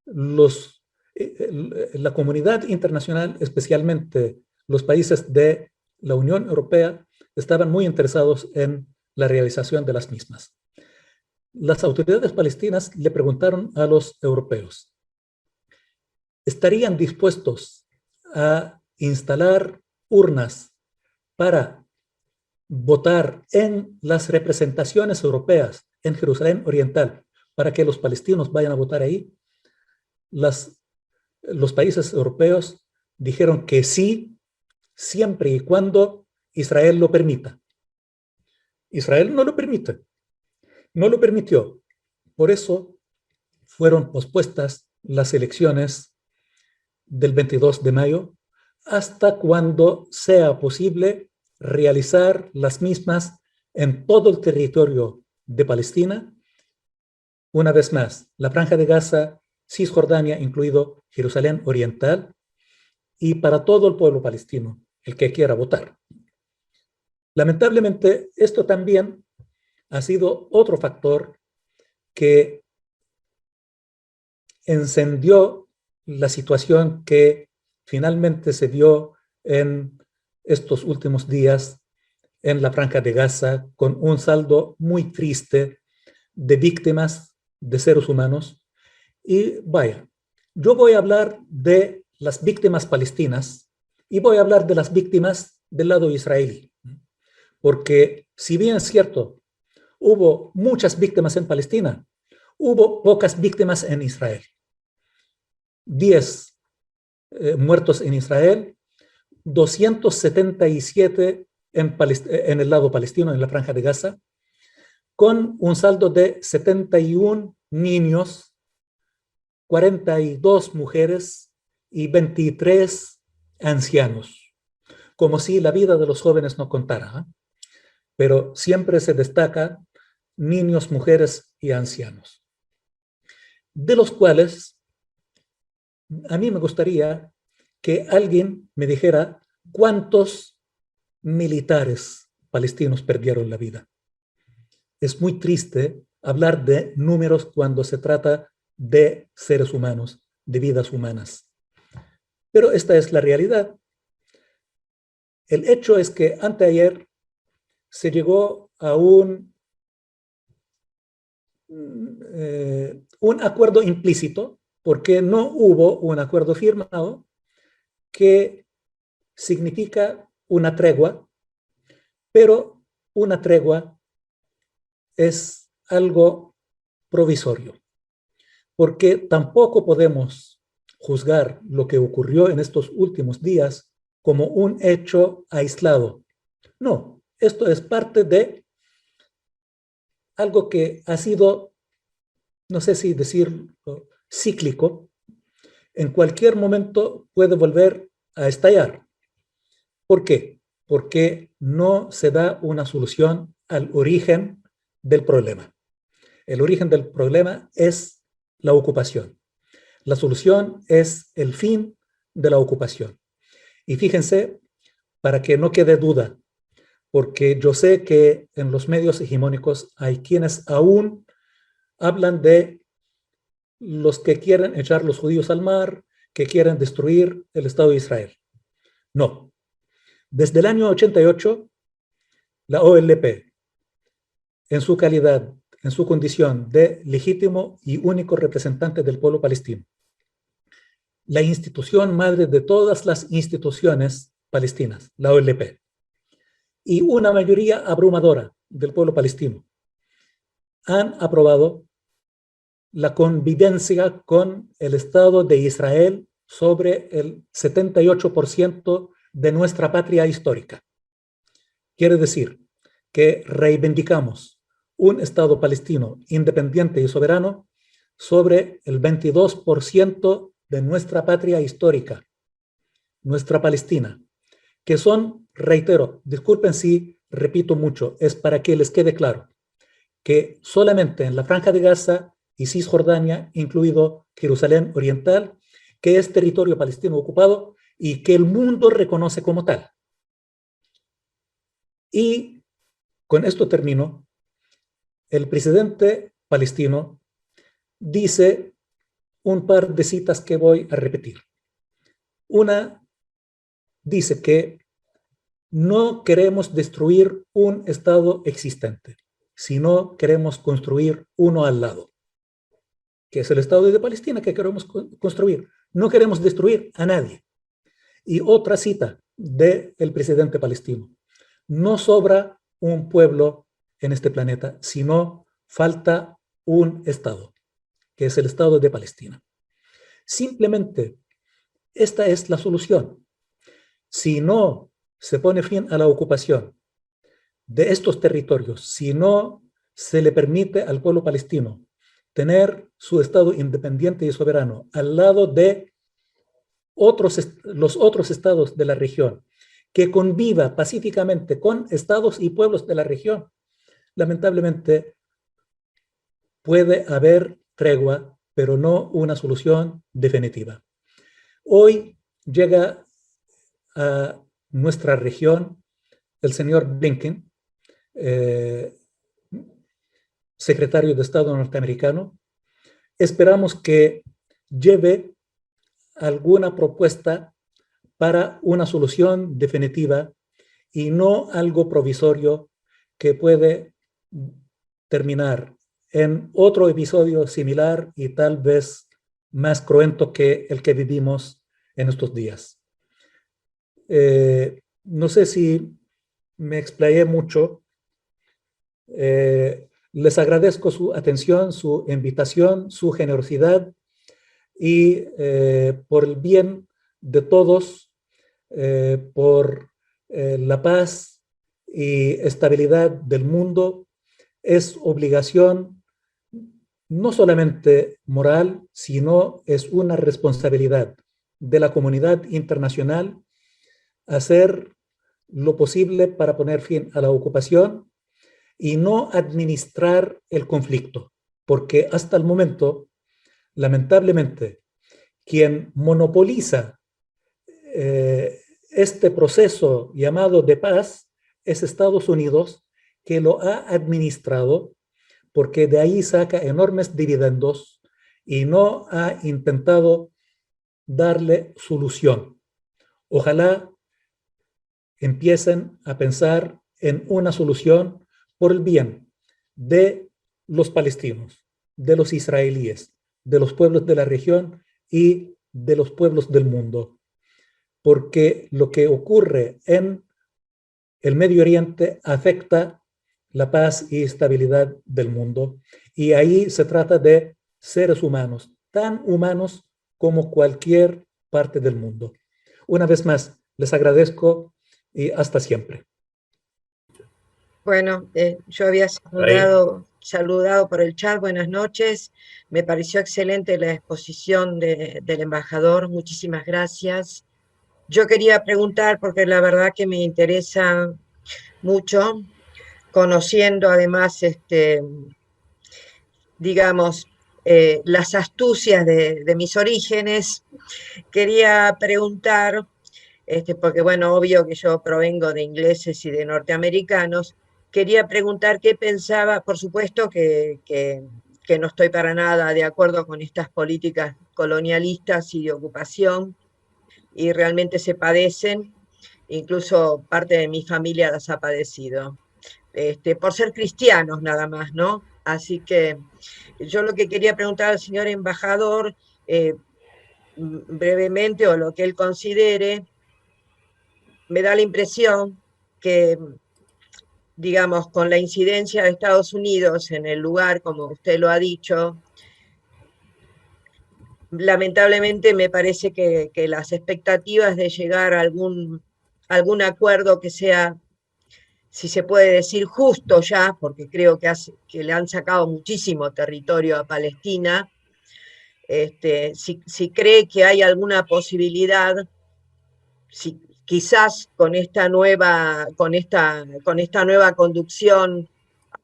La comunidad internacional, especialmente los países de la Unión Europea, estaban muy interesados en la realización de las mismas. Las autoridades palestinas le preguntaron a los europeos, ¿estarían dispuestos a instalar urnas para votar en las representaciones europeas en Jerusalén Oriental para que los palestinos vayan a votar ahí? Los países europeos dijeron que sí, siempre y cuando Israel lo permita. Israel no lo permite, no lo permitió. Por eso fueron pospuestas las elecciones del 22 de mayo hasta cuando sea posible realizar las mismas en todo el territorio de Palestina. Una vez más, la Franja de Gaza, Cisjordania, incluido Jerusalén Oriental, y para todo el pueblo palestino, el que quiera votar. Lamentablemente, esto también ha sido otro factor que encendió la situación que finalmente se dio en estos últimos días en la Franja de Gaza, con un saldo muy triste de víctimas de seres humanos. Y vaya, yo voy a hablar de las víctimas palestinas y voy a hablar de las víctimas del lado israelí, porque si bien es cierto, hubo muchas víctimas en Palestina, hubo pocas víctimas en Israel. 10 muertos en Israel, 277 en el lado palestino, en la Franja de Gaza, con un saldo de 71 niños, 42 mujeres y 23 ancianos. Como si la vida de los jóvenes no contara, ¿eh? Pero siempre se destacan niños, mujeres y ancianos, de los cuales a mí me gustaría que alguien me dijera cuántos militares palestinos perdieron la vida. Es muy triste hablar de números cuando se trata de seres humanos, de vidas humanas. Pero esta es la realidad. El hecho es que anteayer se llegó a un acuerdo implícito, porque no hubo un acuerdo firmado, que significa una tregua, pero una tregua es algo provisorio, porque tampoco podemos juzgar lo que ocurrió en estos últimos días como un hecho aislado. No, esto es parte de algo que ha sido, no sé si decir cíclico, en cualquier momento puede volver a estallar. ¿Por qué? Porque no se da una solución al origen del problema. El origen del problema es la ocupación. La solución es el fin de la ocupación. Y fíjense, para que no quede duda, porque yo sé que en los medios hegemónicos hay quienes aún hablan de los que quieren echar los judíos al mar, que quieren destruir el Estado de Israel. No. Desde el año 88, la OLP, en su calidad, en su condición de legítimo y único representante del pueblo palestino, la institución madre de todas las instituciones palestinas, la OLP, y una mayoría abrumadora del pueblo palestino, han aprobado la convivencia con el Estado de Israel sobre el 78% de nuestra patria histórica. Quiere decir que reivindicamos un Estado palestino independiente y soberano sobre el 22% de nuestra patria histórica, nuestra Palestina, que son, reitero, disculpen si repito mucho, es para que les quede claro, que solamente en la Franja de Gaza y Cisjordania, incluido Jerusalén Oriental, que es territorio palestino ocupado y que el mundo reconoce como tal. Y con esto termino. El presidente palestino dice un par de citas que voy a repetir. Una dice que no queremos destruir un Estado existente, sino queremos construir uno al lado, que es el Estado de Palestina que queremos construir. No queremos destruir a nadie. Y otra cita del presidente palestino: no sobra un pueblo en este planeta, sino falta un Estado, que es el Estado de Palestina. Simplemente, esta es la solución. Si no se pone fin a la ocupación de estos territorios, si no se le permite al pueblo palestino tener su Estado independiente y soberano al lado de los otros estados de la región que conviva pacíficamente con estados y pueblos de la región, lamentablemente puede haber tregua, pero no una solución definitiva. Hoy llega a nuestra región el señor Blinken, secretario de Estado norteamericano. Esperamos que lleve alguna propuesta para una solución definitiva y no algo provisorio que puede terminar en otro episodio similar y tal vez más cruento que el que vivimos en estos días. No sé si me explayé mucho. Les agradezco su atención, su invitación, su generosidad y por el bien de todos, por la paz y estabilidad del mundo, es obligación no solamente moral, sino es una responsabilidad de la comunidad internacional hacer lo posible para poner fin a la ocupación y no administrar el conflicto, porque hasta el momento, lamentablemente, quien monopoliza este proceso llamado de paz es Estados Unidos, que lo ha administrado porque de ahí saca enormes dividendos y no ha intentado darle solución. Ojalá empiecen a pensar en una solución por el bien de los palestinos, de los israelíes, de los pueblos de la región y de los pueblos del mundo. Porque lo que ocurre en el Medio Oriente afecta la paz y estabilidad del mundo. Y ahí se trata de seres humanos, tan humanos como cualquier parte del mundo. Una vez más, les agradezco y hasta siempre. Bueno, yo había saludado por el chat, buenas noches. Me pareció excelente la exposición del embajador, muchísimas gracias. Yo quería preguntar, porque la verdad que me interesa mucho, conociendo además, digamos, las astucias de mis orígenes, quería preguntar, porque bueno, obvio que yo provengo de ingleses y de norteamericanos, quería preguntar qué pensaba, por supuesto que no estoy para nada de acuerdo con estas políticas colonialistas y de ocupación, y realmente se padecen, incluso parte de mi familia las ha padecido, por ser cristianos nada más, ¿no? Así que yo lo que quería preguntar al señor embajador, brevemente, o lo que él considere, me da la impresión que, digamos, con la incidencia de Estados Unidos en el lugar, como usted lo ha dicho, lamentablemente me parece que las expectativas de llegar a algún acuerdo que sea, si se puede decir, justo ya, porque creo que le han sacado muchísimo territorio a Palestina, si cree que hay alguna posibilidad, si quizás con esta nueva conducción,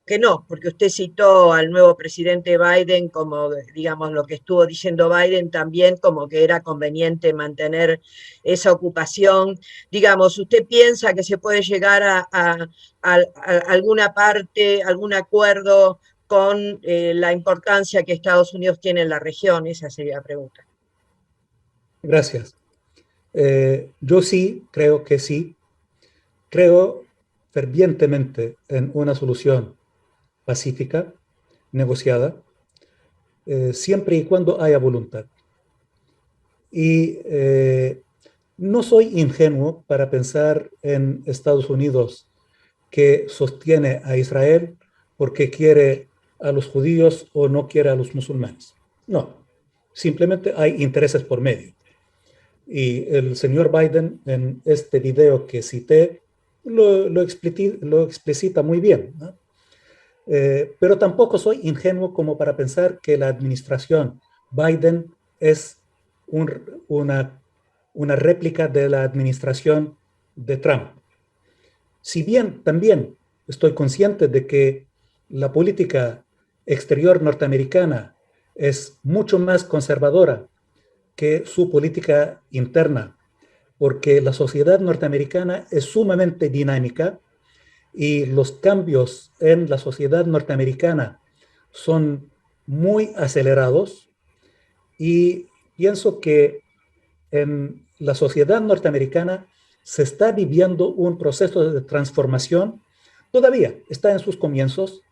que no, porque usted citó al nuevo presidente Biden como, digamos, lo que estuvo diciendo Biden también, como que era conveniente mantener esa ocupación. Digamos, ¿usted piensa que se puede llegar a alguna parte, algún acuerdo con la importancia que Estados Unidos tiene en la región? Esa sería la pregunta. Gracias. Yo sí, creo que sí. Creo fervientemente en una solución pacífica, negociada, siempre y cuando haya voluntad. Y no soy ingenuo para pensar en Estados Unidos, que sostiene a Israel porque quiere a los judíos o no quiere a los musulmanes. No, simplemente hay intereses por medio. Y el señor Biden, en este video que cité, lo explicita muy bien, ¿no? Pero tampoco soy ingenuo como para pensar que la administración Biden es una réplica de la administración de Trump. Si bien también estoy consciente de que la política exterior norteamericana es mucho más conservadora que su política interna, porque la sociedad norteamericana es sumamente dinámica y los cambios en la sociedad norteamericana son muy acelerados, y pienso que en la sociedad norteamericana se está viviendo un proceso de transformación, todavía está en sus comienzos.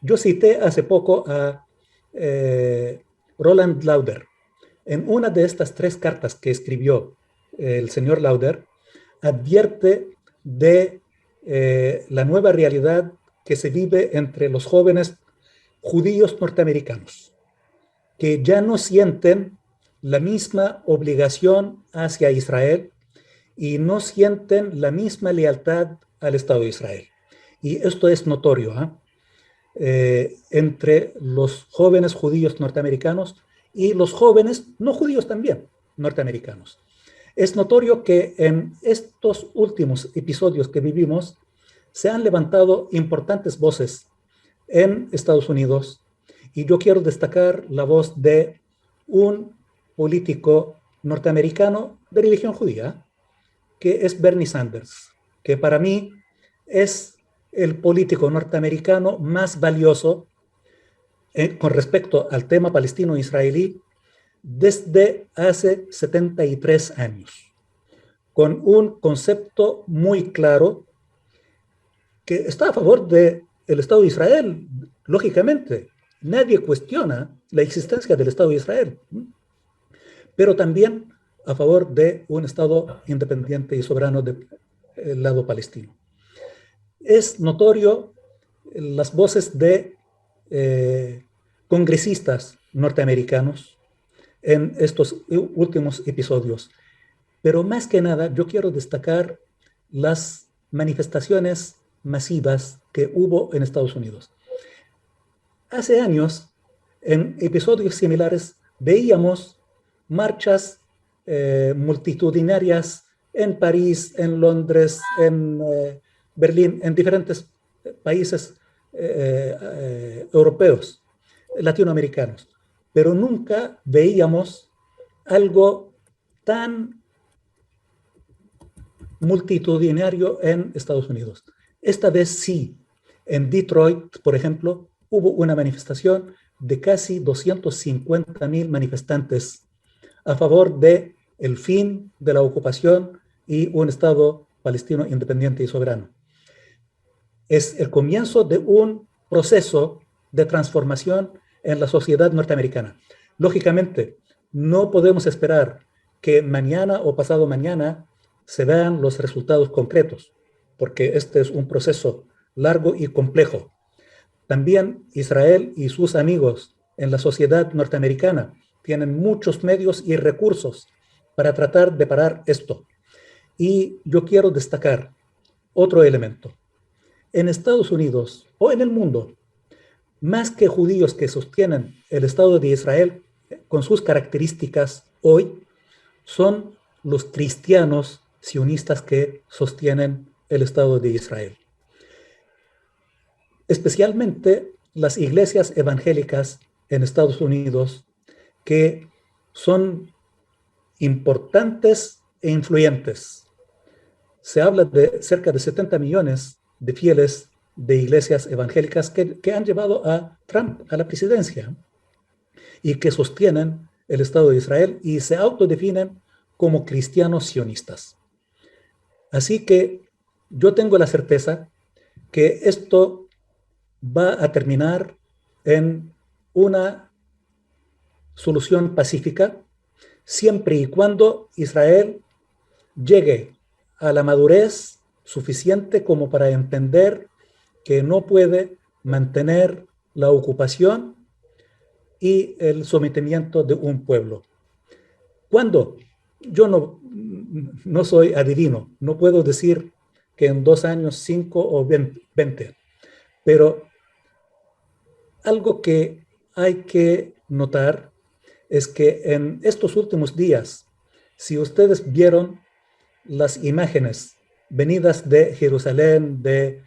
Yo cité hace poco a Roland Lauder. En una de estas 3 cartas que escribió el señor Lauder, advierte de la nueva realidad que se vive entre los jóvenes judíos norteamericanos, que ya no sienten la misma obligación hacia Israel y no sienten la misma lealtad al Estado de Israel. Y esto es notorio entre los jóvenes judíos norteamericanos y los jóvenes no judíos también norteamericanos. Es notorio que en estos últimos episodios que vivimos se han levantado importantes voces en Estados Unidos, y yo quiero destacar la voz de un político norteamericano de religión judía, que es Bernie Sanders, que para mí es el político norteamericano más valioso con respecto al tema palestino-israelí desde hace 73 años, con un concepto muy claro que está a favor del Estado de Israel, lógicamente. Nadie cuestiona la existencia del Estado de Israel, pero también a favor de un Estado independiente y soberano del lado palestino. Es notorio las voces de congresistas norteamericanos en estos últimos episodios, pero más que nada yo quiero destacar las manifestaciones masivas que hubo en Estados Unidos. Hace años, en episodios similares, veíamos marchas multitudinarias en París, en Londres, en Berlín, en diferentes países europeos, latinoamericanos, pero nunca veíamos algo tan multitudinario en Estados Unidos. Esta vez sí, en Detroit, por ejemplo, hubo una manifestación de casi 250,000 manifestantes a favor del fin de la ocupación y un Estado palestino independiente y soberano. Es el comienzo de un proceso de transformación en la sociedad norteamericana. Lógicamente, no podemos esperar que mañana o pasado mañana se vean los resultados concretos, porque este es un proceso largo y complejo. También Israel y sus amigos en la sociedad norteamericana tienen muchos medios y recursos para tratar de parar esto. Y yo quiero destacar otro elemento. En Estados Unidos o en el mundo, más que judíos que sostienen el Estado de Israel con sus características hoy, son los cristianos sionistas que sostienen el Estado de Israel. Especialmente las iglesias evangélicas en Estados Unidos, que son importantes e influyentes. Se habla de cerca de 70 millones de fieles de iglesias evangélicas que han llevado a Trump a la presidencia y que sostienen el Estado de Israel y se autodefinen como cristianos sionistas. Así que yo tengo la certeza que esto va a terminar en una solución pacífica siempre y cuando Israel llegue a la madurez suficiente como para entender que no puede mantener la ocupación y el sometimiento de un pueblo. ¿Cuándo? Yo no soy adivino, no puedo decir que en 2 años, 5 o 20, pero algo que hay que notar es que en estos últimos días, si ustedes vieron las imágenes venidas de Jerusalén, de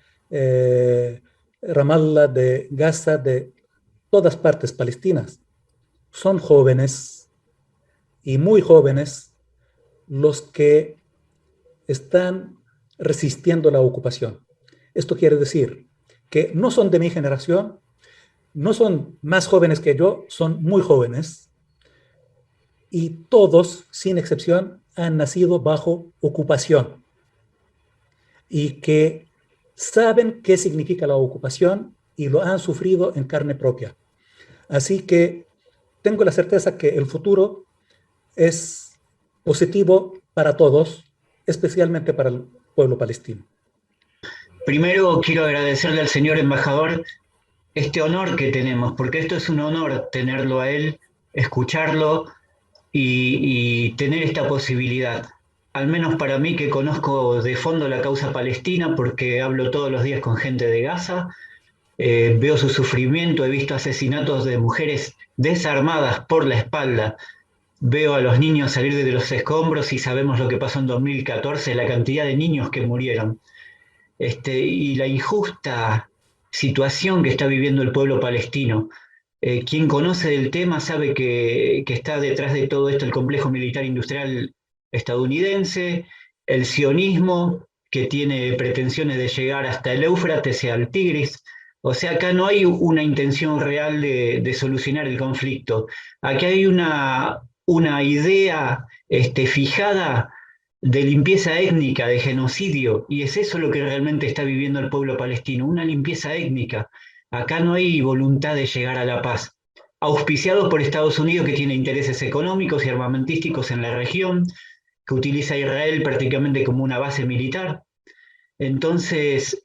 Ramallah, de Gaza, de todas partes palestinas. Son jóvenes y muy jóvenes los que están resistiendo la ocupación. Esto quiere decir que no son de mi generación, no son más jóvenes que yo, son muy jóvenes y todos, sin excepción, han nacido bajo ocupación y que saben qué significa la ocupación y lo han sufrido en carne propia. Así que tengo la certeza que el futuro es positivo para todos, especialmente para el pueblo palestino. Primero quiero agradecerle al señor embajador este honor que tenemos, porque esto es un honor tenerlo a él, escucharlo y tener esta posibilidad. Al menos para mí, que conozco de fondo la causa palestina, porque hablo todos los días con gente de Gaza, veo su sufrimiento, he visto asesinatos de mujeres desarmadas por la espalda, veo a los niños salir de los escombros y sabemos lo que pasó en 2014, la cantidad de niños que murieron. Y la injusta situación que está viviendo el pueblo palestino. Quien conoce del tema sabe que está detrás de todo esto el complejo militar industrial estadounidense, el sionismo, que tiene pretensiones de llegar hasta el Éufrates y al Tigris. O sea, acá no hay una intención real de solucionar el conflicto. Aquí hay una idea fijada de limpieza étnica, de genocidio, y es eso lo que realmente está viviendo el pueblo palestino, una limpieza étnica. Acá no hay voluntad de llegar a la paz. Auspiciados por Estados Unidos, que tiene intereses económicos y armamentísticos en la región, que utiliza a Israel prácticamente como una base militar. Entonces,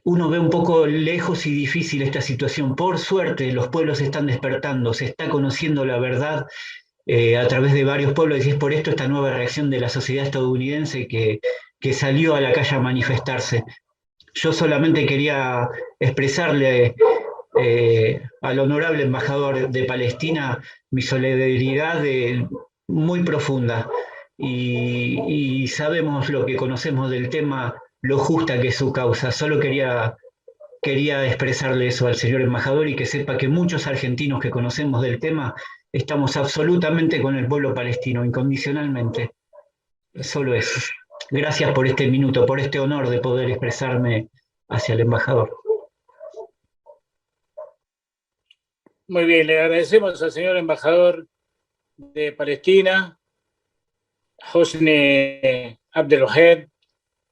uno ve un poco lejos y difícil esta situación. Por suerte, los pueblos están despertando, se está conociendo la verdad a través de varios pueblos, y es por esto esta nueva reacción de la sociedad estadounidense que salió a la calle a manifestarse. Yo solamente quería expresarle al honorable embajador de Palestina mi solidaridad muy profunda, y sabemos lo que conocemos del tema, lo justa que es su causa. Solo quería expresarle eso al señor embajador, y que sepa que muchos argentinos que conocemos del tema estamos absolutamente con el pueblo palestino, incondicionalmente. Solo eso. Gracias por este minuto, por este honor de poder expresarme hacia el embajador. Muy bien, le agradecemos al señor embajador de Palestina, Hosni Abdelwahed,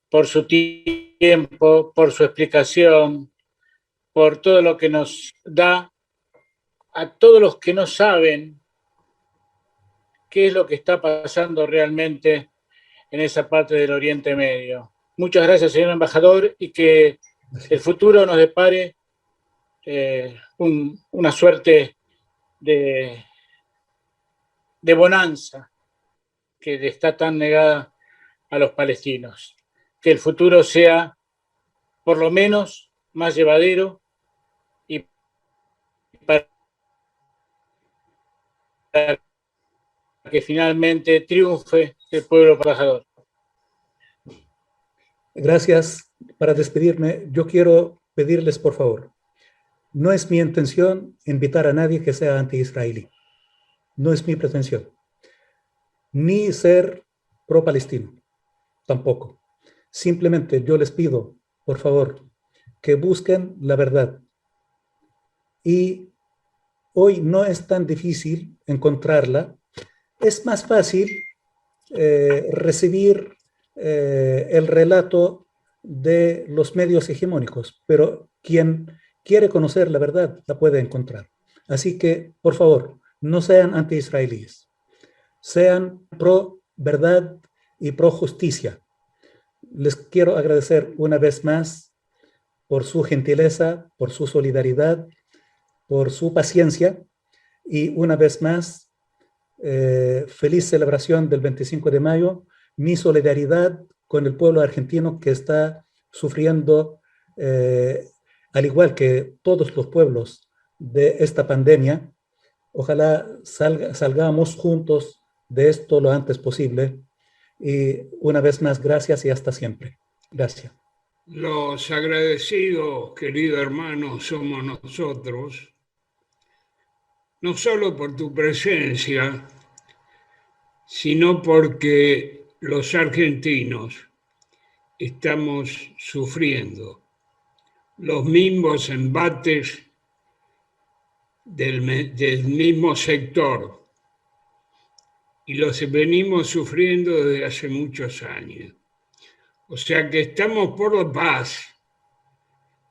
por su tiempo, por su explicación, por todo lo que nos da a todos los que no saben qué es lo que está pasando realmente en esa parte del Oriente Medio. Muchas gracias, señor embajador, y que el futuro nos depare una suerte de bonanza que le está tan negada a los palestinos. Que el futuro sea, por lo menos, más llevadero, y para que finalmente triunfe el pueblo trabajador. Gracias. Para despedirme, yo quiero pedirles, por favor, no es mi intención invitar a nadie que sea anti-israelí. No es mi pretensión. Ni ser pro-palestino, tampoco. Simplemente yo les pido, por favor, que busquen la verdad. Y hoy no es tan difícil encontrarla. Es más fácil recibir el relato de los medios hegemónicos, pero quien quiere conocer la verdad la puede encontrar. Así que, por favor, no sean anti-israelíes, sean pro verdad y pro justicia. Les quiero agradecer una vez más por su gentileza, por su solidaridad, por su paciencia, y una vez más, feliz celebración del 25 de mayo, mi solidaridad con el pueblo argentino que está sufriendo, al igual que todos los pueblos, de esta pandemia. Ojalá salgamos juntos de esto lo antes posible, Y una vez más, gracias y hasta siempre. Gracias. Los agradecidos, querido hermano, somos nosotros, no solo por tu presencia, sino porque los argentinos estamos sufriendo los mismos embates del mismo sector y los venimos sufriendo desde hace muchos años. O sea que estamos por la paz,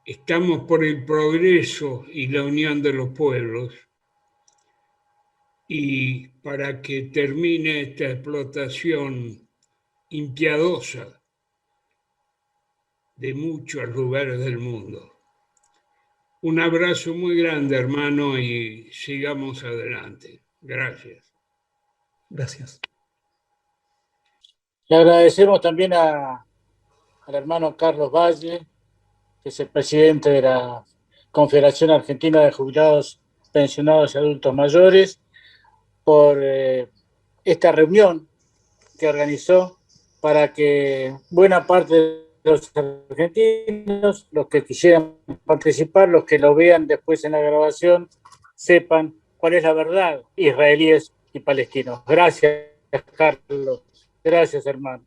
estamos por el progreso y la unión de los pueblos, y para que termine esta explotación impiadosa de muchos lugares del mundo. Un abrazo muy grande, hermano, y sigamos adelante. Gracias. Gracias. Le agradecemos también al hermano Carlos Valle, que es el presidente de la Confederación Argentina de Jubilados, Pensionados y Adultos Mayores, por esta reunión que organizó para que buena parte de los argentinos, los que quisieran participar, los que lo vean después en la grabación, sepan cuál es la verdad, israelíes y palestinos. Gracias, Carlos. Gracias, hermano.